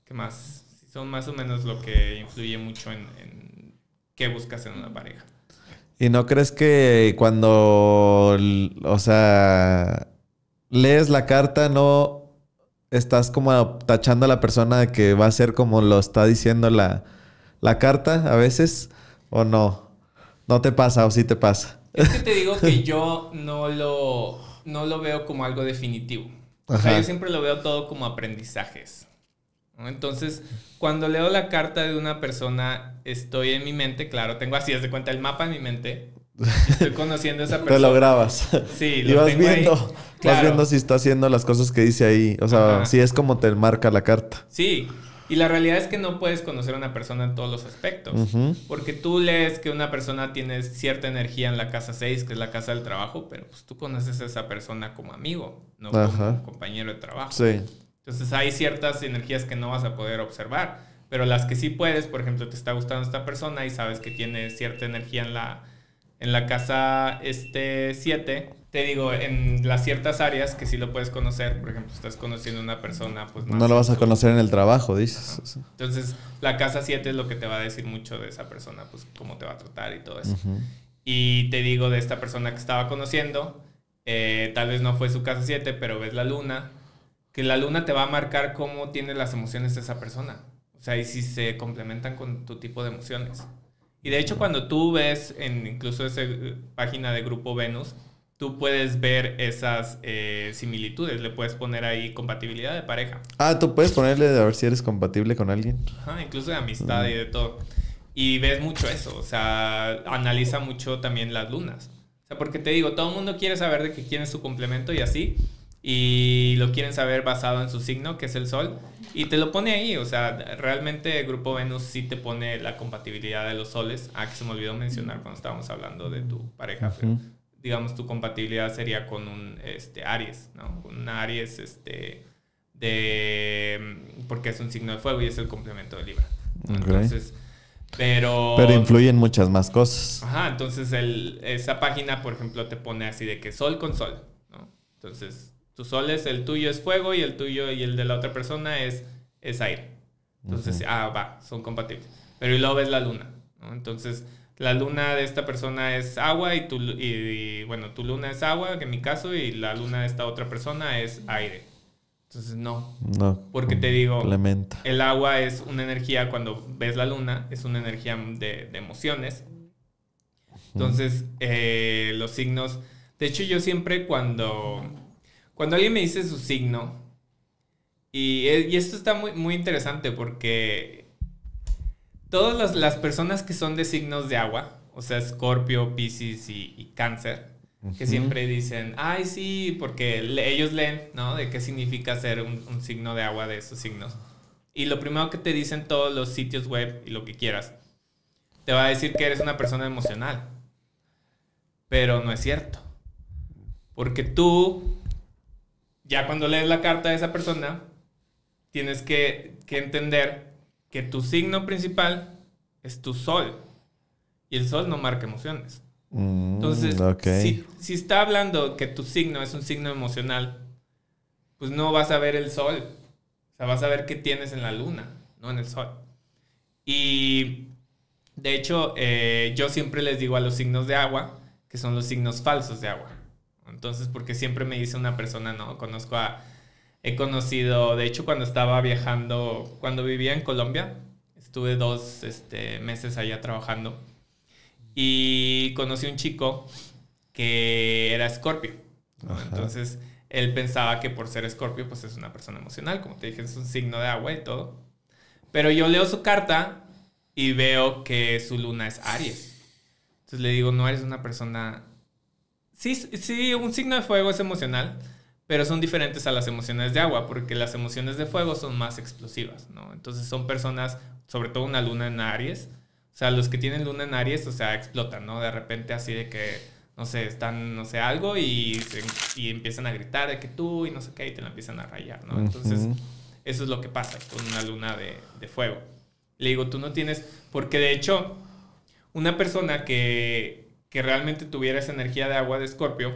¿qué más? Son más o menos lo que influye mucho en qué buscas en una pareja. ¿Y no crees que cuando, o sea, lees la carta, no estás como tachando a la persona de que va a ser como lo está diciendo la carta a veces? ¿O no? ¿No te pasa o sí te pasa? Es que te digo que yo no lo veo como algo definitivo. O sea, yo siempre lo veo todo como aprendizajes, ¿no? Entonces, cuando leo la carta de una persona, estoy en mi mente, claro, tengo así, haz de cuenta, el mapa en mi mente. Estoy conociendo a esa persona. Te lo grabas. Sí, lo vas viendo. Ahí. Claro. Vas viendo si está haciendo las cosas que dice ahí. O sea, si es como te marca la carta. Sí. Y la realidad es que no puedes conocer a una persona en todos los aspectos. Porque tú lees que una persona tiene cierta energía en la casa 6, que es la casa del trabajo, pero pues tú conoces a esa persona como amigo, no como compañero de trabajo. Sí. Entonces hay ciertas energías que no vas a poder observar, pero las que sí puedes, por ejemplo, te está gustando esta persona y sabes que tiene cierta energía en la casa 7, te digo, en las ciertas áreas que sí lo puedes conocer. Por ejemplo, estás conociendo a una persona, pues más... No lo vas a conocer en el trabajo, dices. Ajá. Entonces, la casa 7 es lo que te va a decir mucho de esa persona, pues cómo te va a tratar y todo eso. Y te digo, de esta persona que estaba conociendo, tal vez no fue su casa 7, pero ves la luna, que la luna te va a marcar cómo tiene las emociones de esa persona. O sea, y si se complementan con tu tipo de emociones. Y de hecho, cuando tú ves en incluso esa página de Grupo Venus, tú puedes ver esas similitudes. Le puedes poner ahí compatibilidad de pareja. Ah, tú puedes ponerle a ver si eres compatible con alguien. Ajá, incluso de amistad y de todo. Y ves mucho eso. O sea, analiza mucho también las lunas. O sea, porque te digo, todo el mundo quiere saber de que quién es su complemento y así. Y lo quieren saber basado en su signo, que es el sol. Y te lo pone ahí. O sea, realmente el Grupo Venus sí te pone la compatibilidad de los soles. Ah, que se me olvidó mencionar cuando estábamos hablando de tu pareja. Pero, digamos, tu compatibilidad sería con un Aries, ¿no? Con un Aries, porque es un signo de fuego y es el complemento de Libra. Okay. Entonces, pero influyen muchas más cosas. Ajá, entonces esa página, por ejemplo, te pone así de que sol con sol, ¿no? Entonces, tu sol el tuyo es fuego y el tuyo y el de la otra persona es aire. Entonces, son compatibles. Pero y luego ves la luna, ¿no? Entonces, la luna de esta persona es agua y tu luna es agua, que en mi caso, y la luna de esta otra persona es aire. Entonces, no. Porque te digo, complementa. El agua es una energía, cuando ves la luna, es una energía de emociones. Entonces, los signos... De hecho, yo siempre cuando alguien me dice su signo, Y esto está muy, muy interesante porque todas las personas que son de signos de agua, o sea, Escorpio, Piscis y Cáncer, que siempre dicen, ay, sí, porque ellos leen, ¿no? De qué significa ser un signo de agua de esos signos. Y lo primero que te dicen todos los sitios web y lo que quieras, te va a decir que eres una persona emocional. Pero no es cierto. Porque tú, ya cuando lees la carta de esa persona, tienes que entender que tu signo principal es tu sol. Y el sol no marca emociones. Entonces, si está hablando que tu signo es un signo emocional, pues no vas a ver el sol. O sea, vas a ver qué tienes en la luna, no en el sol. Y de hecho, yo siempre les digo a los signos de agua que son los signos falsos de agua. Entonces, porque siempre me dice una persona, no, he conocido, de hecho, cuando estaba viajando, cuando vivía en Colombia, estuve 2 meses allá trabajando y conocí un chico que era Escorpio. Entonces, él pensaba que por ser Escorpio, pues es una persona emocional, como te dije, es un signo de agua y todo. Pero yo leo su carta y veo que su luna es Aries. Entonces le digo, no eres una persona... Sí, un signo de fuego es emocional, pero son diferentes a las emociones de agua, porque las emociones de fuego son más explosivas, ¿no? Entonces son personas, sobre todo una luna en Aries, o sea, los que tienen luna en Aries, o sea, explotan, ¿no? De repente así de que, no sé, están, no sé, algo y empiezan a gritar de que tú y no sé qué, y te la empiezan a rayar, ¿no? Entonces, eso es lo que pasa con una luna de fuego. Le digo, tú no tienes... Porque de hecho, una persona que realmente tuviera esa energía de agua de Escorpio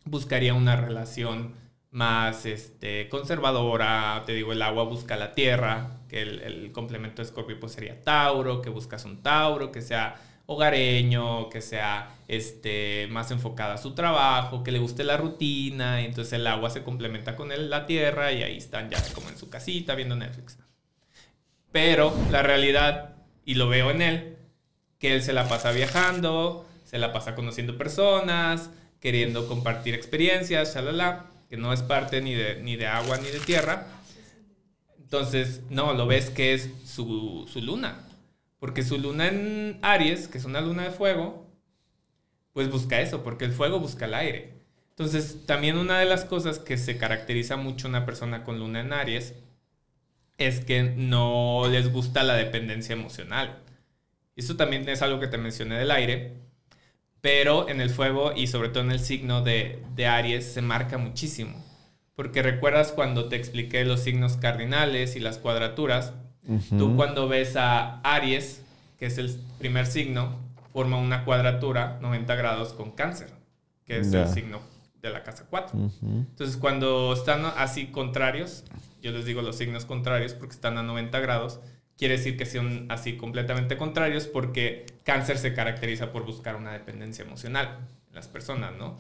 buscaría una relación más conservadora. Te digo, el agua busca la tierra, que el complemento de Escorpio pues sería Tauro, que buscas un Tauro que sea hogareño, que sea más enfocada a su trabajo, que le guste la rutina, y entonces el agua se complementa con la tierra y ahí están ya como en su casita viendo Netflix. Pero la realidad, y lo veo en él, que él se la pasa viajando, se la pasa conociendo personas, queriendo compartir experiencias, shalala, que no es parte ni de agua ni de tierra. Entonces, no, lo ves que es su luna. Porque su luna en Aries, que es una luna de fuego, pues busca eso, porque el fuego busca el aire. Entonces, también una de las cosas que se caracteriza mucho una persona con luna en Aries es que no les gusta la dependencia emocional. Eso también es algo que te mencioné del aire, pero en el fuego y sobre todo en el signo de Aries se marca muchísimo. Porque recuerdas cuando te expliqué los signos cardinales y las cuadraturas, tú cuando ves a Aries, que es el primer signo, forma una cuadratura 90 grados con Cáncer, que es el signo de la casa 4. Entonces cuando están así contrarios, yo les digo los signos contrarios porque están a 90 grados, quiere decir que son así completamente contrarios porque Cáncer se caracteriza por buscar una dependencia emocional en las personas, ¿no?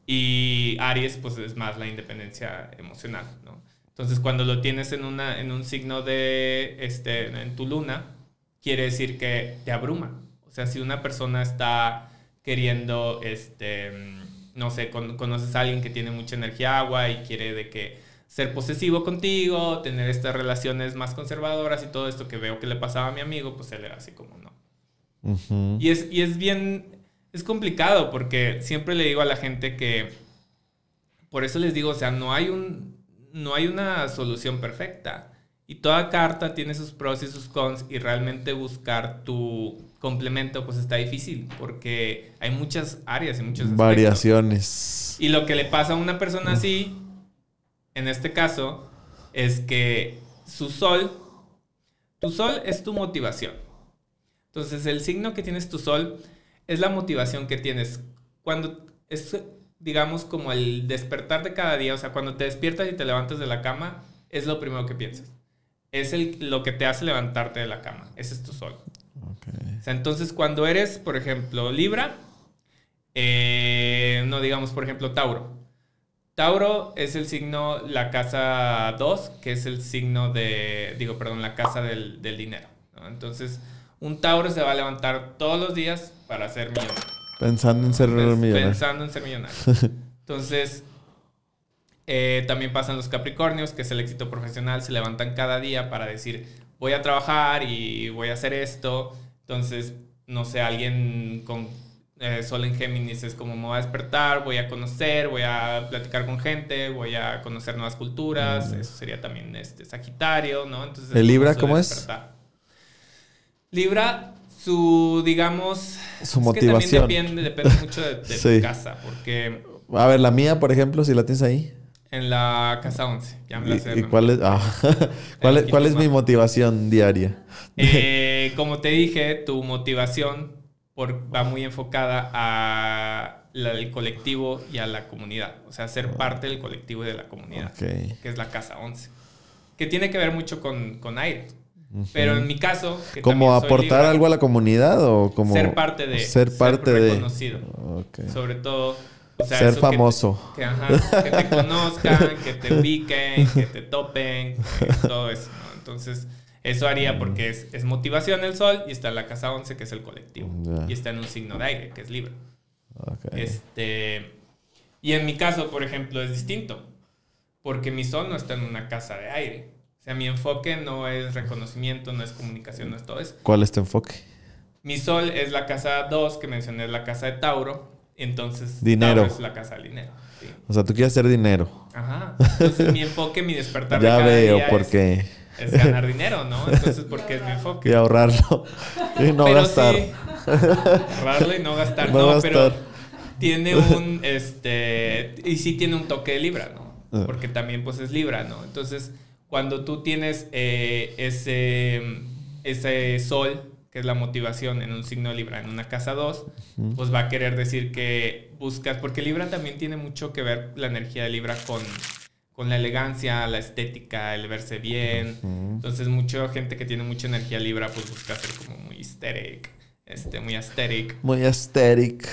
Y Aries, pues es más la independencia emocional, ¿no? Entonces, cuando lo tienes en un signo en tu luna, quiere decir que te abruma. O sea, si una persona está queriendo, no sé, conoces a alguien que tiene mucha energía agua y quiere de que ser posesivo contigo, tener estas relaciones más conservadoras y todo esto que veo que le pasaba a mi amigo, pues él era así como no. Y es bien... Es complicado porque siempre le digo a la gente que... Por eso les digo, o sea, no hay una solución perfecta. Y toda carta tiene sus pros y sus cons y realmente buscar tu complemento pues está difícil porque hay muchas áreas y muchos aspectos. Variaciones. Y lo que le pasa a una persona así, en este caso, es que tu sol es tu motivación. Entonces, el signo que tienes tu sol es la motivación que tienes cuando es, digamos, como el despertar de cada día. O sea, cuando te despiertas y te levantas de la cama, es lo primero que piensas. Es lo que te hace levantarte de la cama. Ese es tu sol. Okay. O sea, entonces, cuando eres, por ejemplo, Libra, no digamos, por ejemplo, Tauro. Tauro es el signo, la casa 2, que es el signo la casa del dinero, ¿no? Entonces, un Tauro se va a levantar todos los días para ser millonario. Pensando en ser millonario. Pensando en ser millonario. Entonces, También pasan los Capricornios, que es el éxito profesional. Se levantan cada día para decir, voy a trabajar y voy a hacer esto. Entonces, no sé, alguien con Sol en Géminis es como, me voy a despertar, voy a conocer, voy a platicar con gente, voy a conocer nuevas culturas. Eso sería también Sagitario, ¿no? Entonces, ¿el Libra cómo es? Libra, digamos... Su motivación. Que también depende mucho de sí. tu casa, porque... A ver, la mía, por ejemplo, si la tienes ahí. En la casa 11. Ya me la sé. ¿Y cuál es, cuál es mi motivación diaria? Como te dije, tu motivación va muy enfocada al colectivo y a la comunidad. O sea, ser parte del colectivo y de la comunidad. Okay. Que es la casa 11. Que tiene que ver mucho con aire. Pero en mi caso... ¿Como aportar Libra, algo a la comunidad o como... Ser parte de... Ser reconocido. Okay. Sobre todo... O sea, ser famoso. Que te conozcan, que te ubiquen, que te topen, todo eso, ¿no? Entonces, eso haría porque es motivación el Sol y está en la casa 11, que es el colectivo. Yeah. Y está en un signo de aire, que es Libra. Okay. Y en mi caso, por ejemplo, es distinto. Porque mi Sol no está en una casa de aire. O sea, mi enfoque no es reconocimiento, no es comunicación, no es todo eso. ¿Cuál es tu enfoque? Mi Sol es la casa 2, que mencioné, es la casa de Tauro. Entonces, dinero. Tauro es la casa del dinero. Sí. O sea, tú quieres hacer dinero. Ajá. Entonces, mi enfoque, mi despertar de ya cada veo día por qué. Es ganar dinero, ¿no? Entonces, porque es mi enfoque. Y ahorrarlo. Y no pero gastar. Sí, ahorrarlo y no gastar. No gastar. Pero tiene un... y sí tiene un toque de Libra, ¿no? Porque también, pues, es Libra, ¿no? Entonces, cuando tú tienes ese Sol, que es la motivación en un signo de Libra, en una casa 2, pues va a querer decir que buscas, porque Libra también tiene mucho que ver la energía de Libra con la elegancia, la estética, el verse bien. Entonces, mucha gente que tiene mucha energía Libra, pues busca ser como muy aesthetic, muy aesthetic. Muy aesthetic.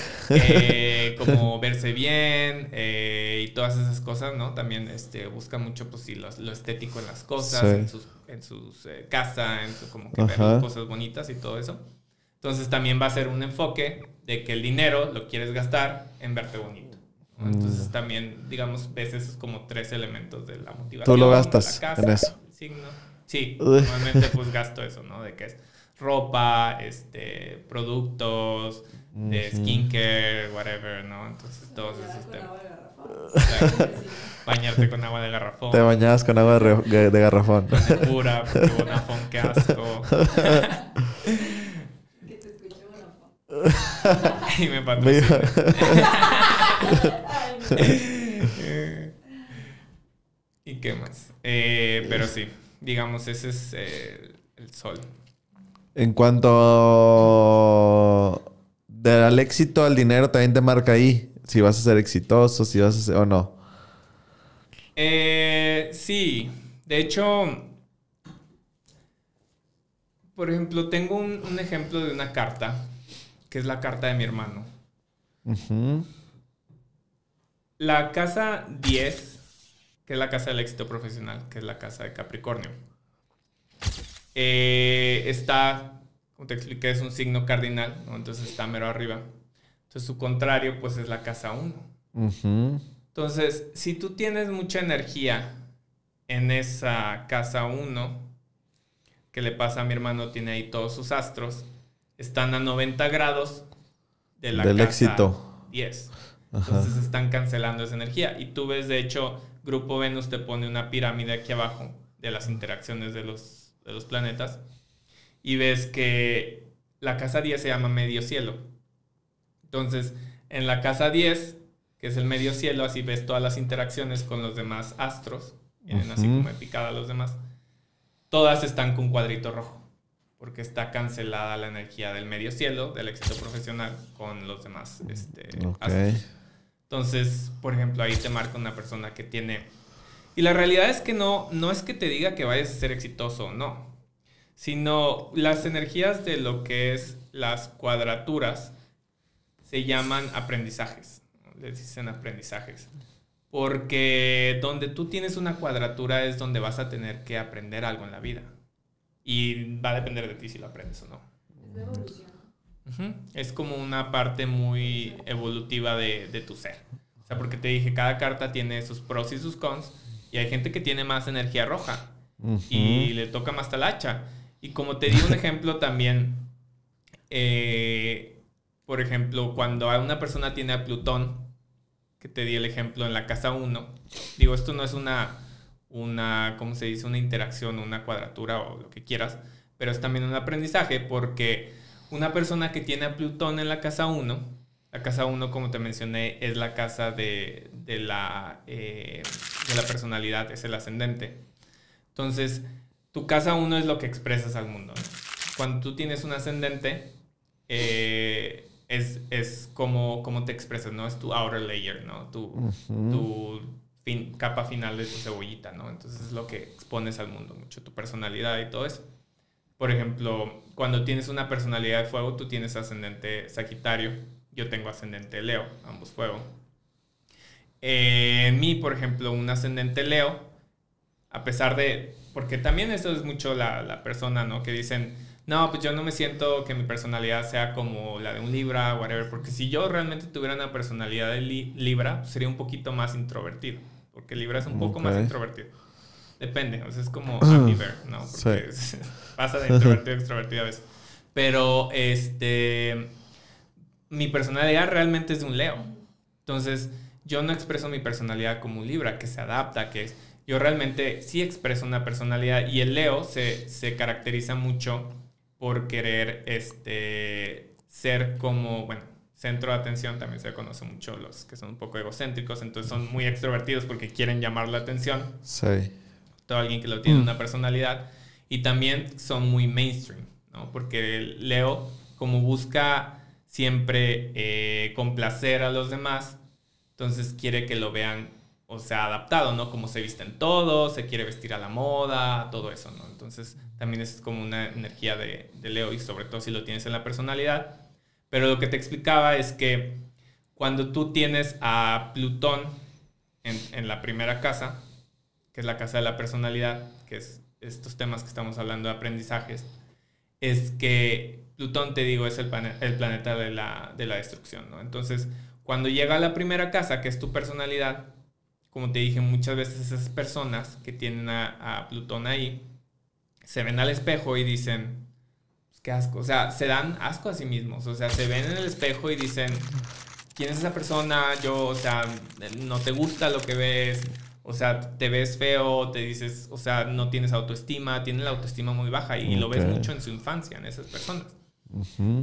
Como verse bien y todas esas cosas, ¿no? También busca mucho, pues sí, lo estético en las cosas, sí. en sus casa, como que ver cosas bonitas y todo eso. Entonces también va a ser un enfoque de que el dinero lo quieres gastar en verte bonito, ¿no? Entonces también, digamos, ves esos como 3 elementos de la motivación. ¿Tú lo gastas la casa, en eso? el signo. Sí, normalmente pues gasto eso, ¿no? De que es ropa, productos, de skincare, whatever, ¿no? Entonces todos esos temas. Claro. Bañarte con agua de garrafón. Te bañabas con agua de garrafón. Pura, porque Bonafón, qué asco. Que te escuche Bonafón. Y me patrocina. ¿Y qué más? Pero sí, digamos, ese es el Sol. En cuanto al éxito, al dinero, también te marca ahí. Si vas a ser exitoso, si vas a ser o no. Sí. De hecho, por ejemplo, tengo un ejemplo de una carta, que es la carta de mi hermano. La casa 10, que es la casa del éxito profesional, que es la casa de Capricornio. Está, como te expliqué, es un signo cardinal, ¿no? Entonces está mero arriba. Entonces su contrario, pues, es la casa 1. Entonces, si tú tienes mucha energía en esa casa 1, que le pasa a mi hermano, tiene ahí todos sus astros, están a 90 grados de la del casa éxito 10. Entonces están cancelando esa energía. Y tú ves, de hecho, Grupo Venus te pone una pirámide aquí abajo de las interacciones de los planetas, y ves que la casa 10 se llama medio cielo. Entonces, en la casa 10, que es el medio cielo, así ves todas las interacciones con los demás astros, vienen así como de picada los demás. Todas están con cuadrito rojo, porque está cancelada la energía del medio cielo, del éxito profesional, con los demás astros. Entonces, por ejemplo, ahí te marca una persona que tiene... Y la realidad es que no es que te diga que vayas a ser exitoso o no, sino las energías de lo que es las cuadraturas se llaman aprendizajes. Les dicen aprendizajes. Porque donde tú tienes una cuadratura es donde vas a tener que aprender algo en la vida. Y va a depender de ti si lo aprendes o no. Es de evolución. Es como una parte muy evolutiva de tu ser. O sea, porque te dije, cada carta tiene sus pros y sus cons. Y hay gente que tiene más energía roja. Y le toca más talacha. Y como te di un ejemplo también, por ejemplo, cuando una persona tiene a Plutón, que te di el ejemplo en la casa 1, digo, esto no es una ¿cómo se dice? Una interacción, una cuadratura o lo que quieras, pero es también un aprendizaje porque una persona que tiene a Plutón en la casa 1, como te mencioné, es la casa de la personalidad, es el ascendente. Entonces, tu casa 1 es lo que expresas al mundo, ¿no? Cuando tú tienes un ascendente, es como te expresas, ¿no? Es tu outer layer, ¿no? Tu capa final de tu cebollita, ¿no? Entonces es lo que expones al mundo mucho, tu personalidad y todo eso. Por ejemplo, cuando tienes una personalidad de fuego, tú tienes ascendente Sagitario, yo tengo ascendente Leo, ambos fuego. En mí, por ejemplo, un ascendente Leo, a pesar de... Porque también eso es mucho la persona, ¿no? Que dicen, no, pues yo no me siento que mi personalidad sea como la de un Libra, whatever. Porque si yo realmente tuviera una personalidad de Libra, pues sería un poquito más introvertido. Porque Libra es un poco más introvertido. Depende, o sea, es como ambivert, ¿no? Porque pasa de introvertido a extrovertido a veces. Pero, mi personalidad realmente es de un Leo. Entonces, yo no expreso mi personalidad como un Libra, que se adapta, que es... Yo realmente sí expreso una personalidad y el Leo se caracteriza mucho por querer ser como, bueno, centro de atención. También se conoce mucho los que son un poco egocéntricos, entonces son muy extrovertidos porque quieren llamar la atención. Sí. Todo alguien que lo tiene una personalidad. Y también son muy mainstream, ¿no? Porque el Leo, como busca siempre complacer a los demás, entonces quiere que lo vean, o sea, adaptado, ¿no? Como se visten todos, se quiere vestir a la moda, todo eso, ¿no? Entonces también es como una energía de Leo y sobre todo si lo tienes en la personalidad. Pero lo que te explicaba es que cuando tú tienes a Plutón en la primera casa, que es la casa de la personalidad, que es estos temas que estamos hablando de aprendizajes, es que Plutón, te digo, es el planeta de la destrucción, ¿no? Entonces, cuando llega a la primera casa, que es tu personalidad, como te dije, muchas veces esas personas que tienen a Plutón ahí, se ven al espejo y dicen, pues, qué asco. O sea, se dan asco a sí mismos. O sea, se ven en el espejo y dicen, ¿quién es esa persona? O sea, no te gusta lo que ves. O sea, te ves feo, te dices, o sea, no tienes autoestima, tienen la autoestima muy baja y lo ves mucho en su infancia, en esas personas.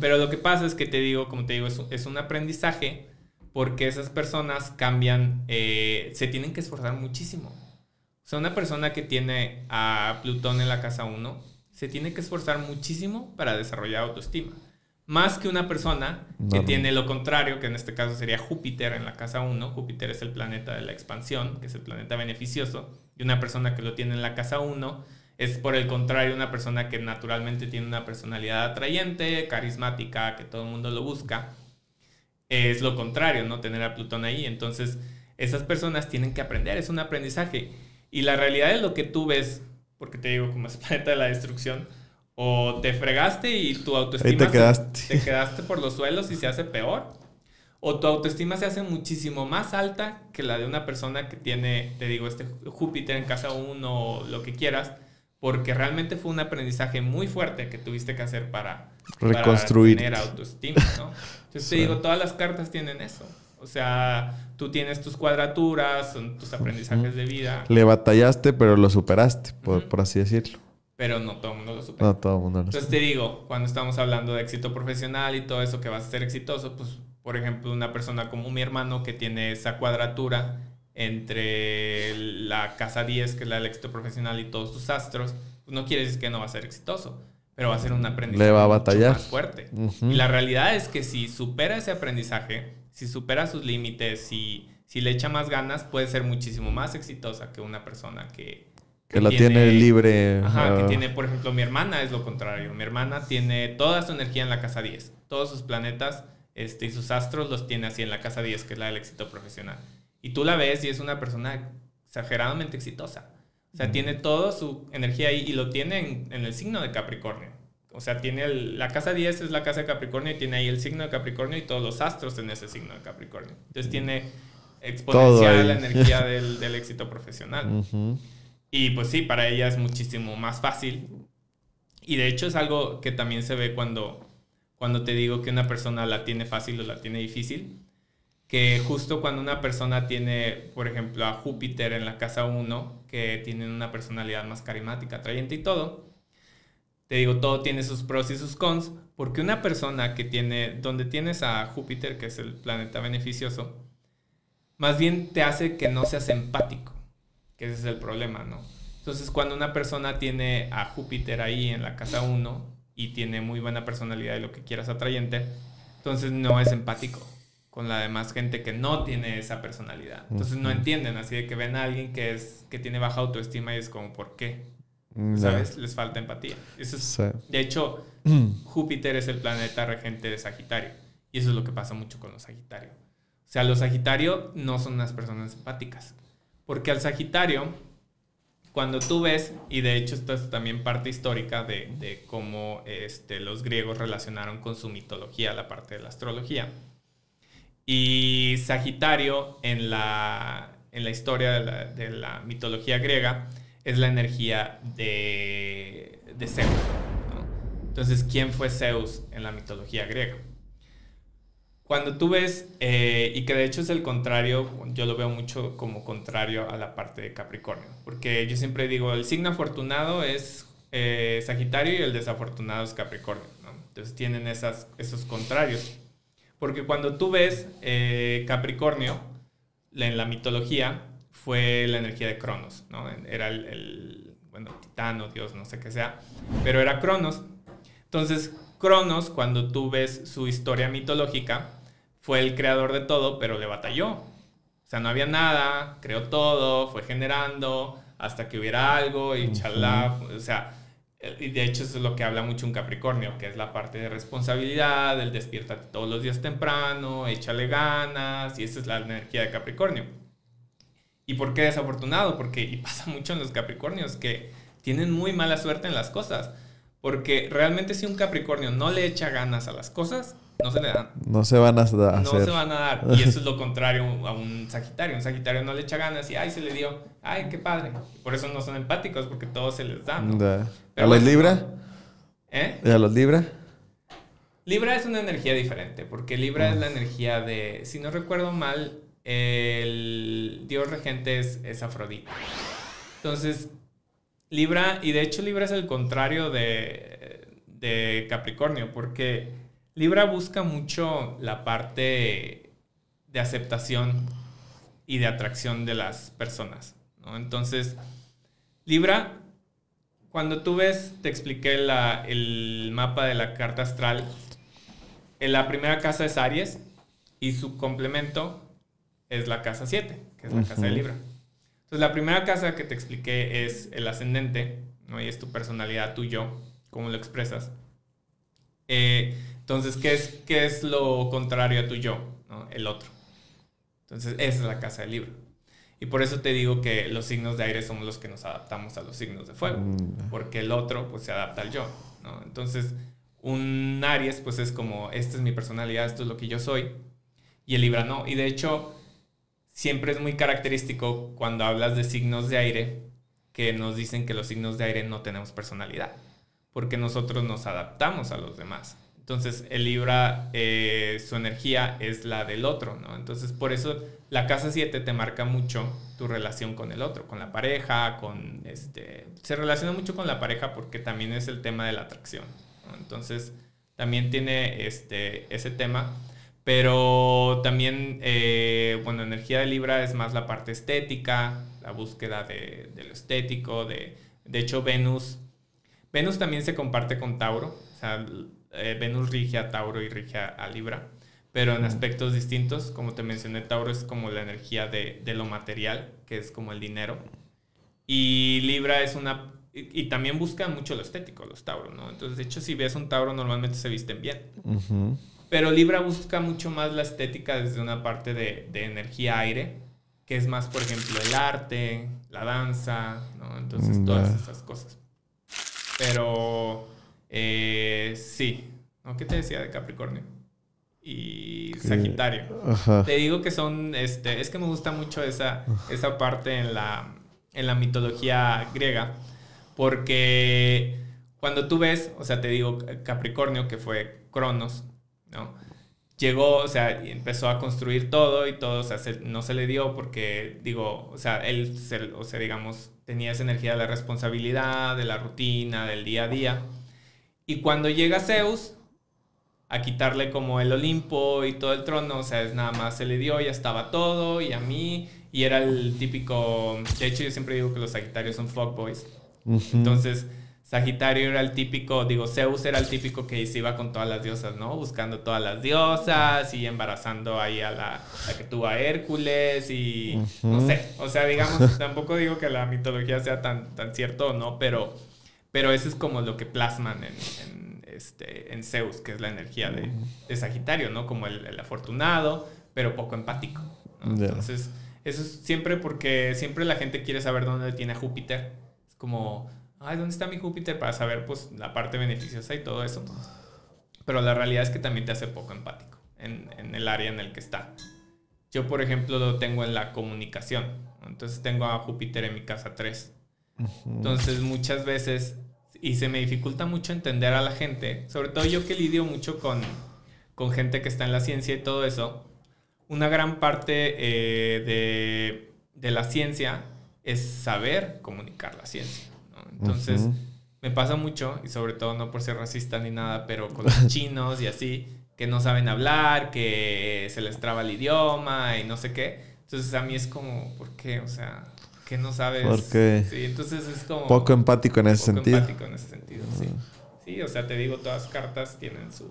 Pero lo que pasa es que te digo, como te digo, es un aprendizaje porque esas personas cambian, se tienen que esforzar muchísimo. O sea, una persona que tiene a Plutón en la casa 1 se tiene que esforzar muchísimo para desarrollar autoestima. Más que una persona que tiene lo contrario, que en este caso sería Júpiter en la casa 1. Júpiter es el planeta de la expansión, que es el planeta beneficioso. Y una persona que lo tiene en la casa 1 es, por el contrario, una persona que naturalmente tiene una personalidad atrayente, carismática, que todo el mundo lo busca. Es lo contrario, ¿no? Tener a Plutón ahí. Entonces, esas personas tienen que aprender. Es un aprendizaje. Y la realidad es lo que tú ves, porque te digo, como es planeta de la destrucción, o te fregaste y tu autoestima te quedaste por los suelos y se hace peor, o tu autoestima se hace muchísimo más alta que la de una persona que tiene, te digo, Júpiter en casa 1 o lo que quieras, porque realmente fue un aprendizaje muy fuerte que tuviste que hacer para tener autoestima, ¿no? Entonces te digo, todas las cartas tienen eso. O sea, tú tienes tus cuadraturas, son tus aprendizajes de vida. Le batallaste, pero lo superaste, por así decirlo. Pero no todo el mundo lo supera. No todo el mundo lo supera. Entonces te digo, cuando estamos hablando de éxito profesional y todo eso que vas a ser exitoso, pues, por ejemplo, una persona como mi hermano que tiene esa cuadratura entre la casa 10, que es la del éxito profesional, y todos tus astros, pues no quiere decir que no va a ser exitoso, pero va a ser un aprendizaje le va a batallar mucho más fuerte. Y la realidad es que si supera ese aprendizaje, si supera sus límites, si le echa más ganas, puede ser muchísimo más exitosa que una persona que la tiene libre. Ajá, que tiene, por ejemplo, mi hermana es lo contrario. Mi hermana tiene toda su energía en la casa 10. Todos sus planetas y sus astros los tiene así en la casa 10, que es la del éxito profesional. Y tú la ves y es una persona exageradamente exitosa. O sea, tiene toda su energía ahí y lo tiene en el signo de Capricornio. O sea, tiene la casa 10 es la casa de Capricornio y tiene ahí el signo de Capricornio y todos los astros en ese signo de Capricornio. Entonces tiene exponencial la ahí. energía del éxito profesional. Ujú. Y pues sí, para ella es muchísimo más fácil. Y de hecho es algo que también se ve cuando te digo que una persona la tiene fácil o la tiene difícil. Que justo cuando una persona tiene, por ejemplo, a Júpiter en la casa 1, que tienen una personalidad más carismática, atrayente y todo, te digo, todo tiene sus pros y sus cons, porque una persona que tiene, donde tienes a Júpiter, que es el planeta beneficioso, más bien te hace que no seas empático, que ese es el problema, ¿no? Entonces, cuando una persona tiene a Júpiter ahí en la casa 1 y tiene muy buena personalidad y lo que quieras atrayente, entonces no es empático con la demás gente que no tiene esa personalidad. Entonces no entienden, así de que ven a alguien que tiene baja autoestima y es como, ¿por qué? ¿Sabes? Les falta empatía. Eso es, Sí. de hecho, Júpiter es el planeta regente de Sagitario. Y eso es lo que pasa mucho con los Sagitario. O sea, los Sagitario no son unas personas empáticas. Porque al Sagitario, cuando tú ves, y de hecho esto es también parte histórica de cómo los griegos relacionaron con su mitología la parte de la astrología. Y Sagitario en la historia de la mitología griega es la energía de Zeus, ¿no? Entonces, ¿quién fue Zeus en la mitología griega? Cuando tú ves, y que de hecho es el contrario, yo lo veo mucho como contrario a la parte de Capricornio, porque yo siempre digo, el signo afortunado es Sagitario y el desafortunado es Capricornio, ¿no? Entonces tienen esos contrarios. Porque cuando tú ves Capricornio, en la mitología, fue la energía de Cronos, ¿no? Era bueno, titán o dios, no sé qué sea, pero era Cronos. Entonces, Cronos, cuando tú ves su historia mitológica, fue el creador de todo, pero le batalló. O sea, no había nada, creó todo, fue generando hasta que hubiera algo y chalá, o sea... Y de hecho eso es lo que habla mucho un Capricornio, que es la parte de responsabilidad, el despiértate todos los días temprano, échale ganas, y esa es la energía de Capricornio. ¿Y por qué desafortunado? Porque, y pasa mucho en los Capricornios, que tienen muy mala suerte en las cosas. Porque realmente si un Capricornio no le echa ganas a las cosas, no se le dan. No se van a hacer. No se van a dar. Y eso es lo contrario a un Sagitario. Un Sagitario no le echa ganas y ¡ay, se le dio! ¡Ay, qué padre! Y por eso no son empáticos, porque todo se les da, ¿no? ¿A Pero los bueno, Libra? ¿Eh? ¿Y a los Libra? Libra es una energía diferente, porque Libra es la energía de, si no recuerdo mal, el dios regente es Afrodita. Entonces, Libra, y de hecho Libra es el contrario de Capricornio, porque Libra busca mucho la parte de aceptación y de atracción de las personas, ¿no? Entonces, Libra, cuando tú ves, te expliqué el mapa de la carta astral, en la primera casa es Aries y su complemento es la casa 7, que es la casa de Libra. Entonces, la primera casa que te expliqué es el ascendente, ¿no? Y es tu personalidad, tu yo, cómo lo expresas. Entonces, ¿qué es lo contrario a tu yo? ¿No? El otro. Entonces, esa es la casa de Libra. Y por eso te digo que los signos de aire somos los que nos adaptamos a los signos de fuego. Porque el otro, pues, se adapta al yo, ¿no? Entonces, un Aries, pues, es como, esta es mi personalidad, esto es lo que yo soy. Y el Libra no. Y de hecho, siempre es muy característico cuando hablas de signos de aire que nos dicen que los signos de aire no tenemos personalidad. Porque nosotros nos adaptamos a los demás. Entonces, el Libra, su energía es la del otro, ¿no? Entonces, por eso la casa 7 te marca mucho tu relación con el otro, con la pareja, se relaciona mucho con la pareja porque también es el tema de la atracción, ¿no? Entonces, también tiene ese tema, pero también, bueno, energía de Libra es más la parte estética, la búsqueda de lo estético, de hecho, Venus también se comparte con Tauro, o sea, Venus rige a Tauro y rige a Libra, pero en aspectos distintos. Como te mencioné, Tauro es como la energía de lo material, que es como el dinero, y Libra es y también buscan mucho lo estético los Tauros, ¿no? Entonces, de hecho, si ves un Tauro, normalmente se visten bien. Pero Libra busca mucho más la estética desde una parte de energía aire, que es más, por ejemplo, el arte, la danza, ¿no? Entonces, todas esas cosas. Pero, sí. ¿No? ¿Qué te decía de Capricornio? y Sagitario. Ajá. Te digo que son, es que me gusta mucho esa parte en la mitología griega, porque cuando tú ves, o sea, te digo, Capricornio, que fue Cronos, ¿no? Llegó, o sea, y empezó a construir todo y todo, o sea, no se le dio porque, digo, o sea, digamos, tenía esa energía de la responsabilidad, de la rutina, del día a día. Y cuando llega Zeus a quitarle como el Olimpo y todo el trono, o sea, es nada más se le dio, ya estaba todo, y a mí, y era el típico, de hecho yo siempre digo que los Sagitarios son fuckboys. Entonces, Sagitario era el típico, digo, Zeus era el típico que se iba con todas las diosas, ¿no? Buscando todas las diosas y embarazando ahí a la que tuvo a Hércules y no sé. O sea, digamos, tampoco digo que la mitología sea tan cierto, ¿no? Pero eso es como lo que plasman en Zeus, que es la energía de Sagitario, ¿no? Como el afortunado, pero poco empático, ¿no? Yeah. Entonces, eso es siempre porque siempre la gente quiere saber dónde tiene a Júpiter. Es como... ay, ¿dónde está mi Júpiter? Para saber, pues, la parte beneficiosa y todo eso. Pero la realidad es que también te hace poco empático en el área en el que está. Yo, por ejemplo, lo tengo en la comunicación. Entonces, tengo a Júpiter en mi casa 3. Entonces, muchas veces, y se me dificulta mucho entender a la gente, sobre todo yo que lidio mucho con gente que está en la ciencia y todo eso, una gran parte de la ciencia es saber comunicar la ciencia. Entonces, me pasa mucho, y sobre todo no por ser racista ni nada, pero con los chinos y así, que no saben hablar, que se les traba el idioma y no sé qué. Entonces, a mí es como, ¿por qué? O sea, ¿qué no sabes? Porque sí, entonces es como... poco empático en ese sentido. Poco empático en ese sentido, sí. Sí, o sea, te digo, todas las cartas tienen sus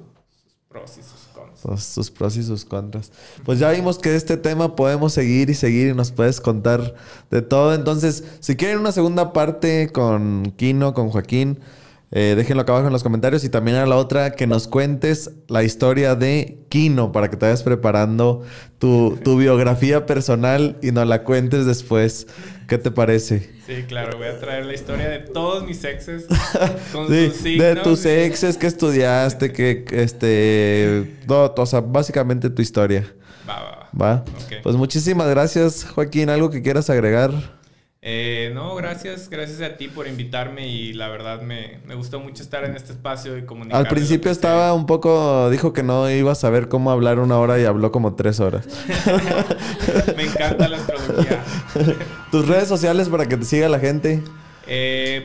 pros y sus contras. Sus pros y sus contras. Pues ya vimos que de este tema podemos seguir y nos puedes contar de todo. Entonces, si quieren una segunda parte con Kino, con Joaquín, déjenlo acá abajo en los comentarios. Y también a la otra, que nos cuentes la historia de Kino para que te vayas preparando tu biografía personal y nos la cuentes después. ¿Qué te parece? Sí, claro, voy a traer la historia de todos mis exes con Sí, sus signos. de tus exes, que estudiaste, todo, o sea, básicamente tu historia. ¿Va? Okay. Pues muchísimas gracias, Joaquín. ¿Algo que quieras agregar? No, gracias a ti por invitarme y la verdad me gustó mucho estar en este espacio y comunicar. Al principio estaba un poco... Dijo que no iba a saber cómo hablar 1 hora y habló como 3 horas. Me encanta la astrología. ¿Tus redes sociales para que te siga la gente?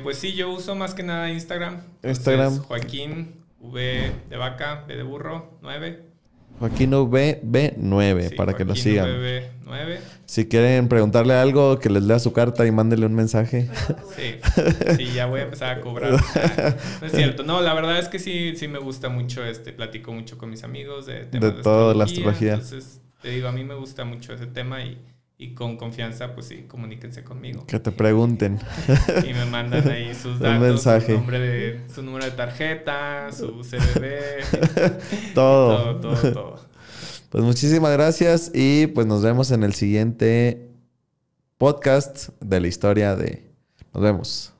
Pues sí, yo uso más que nada Instagram. Instagram. Entonces, Joaquín, V de vaca, B de burro, 9. Joaquín VB9, Sí, para que lo Joaquín sigan. VB9. Si quieren preguntarle algo, que les lea su carta y mándele un mensaje. Sí, ya voy a empezar a cobrar. No es cierto. No, la verdad es que sí me gusta mucho, platico mucho con mis amigos de temas de toda la astrología. Entonces, te digo, a mí me gusta mucho ese tema y con confianza, pues sí, comuníquense conmigo. Que te pregunten. Y me mandan ahí sus datos, mensaje. su número de tarjeta, su CVV. Todo. Pues muchísimas gracias y pues nos vemos en el siguiente podcast de la historia de... Nos vemos.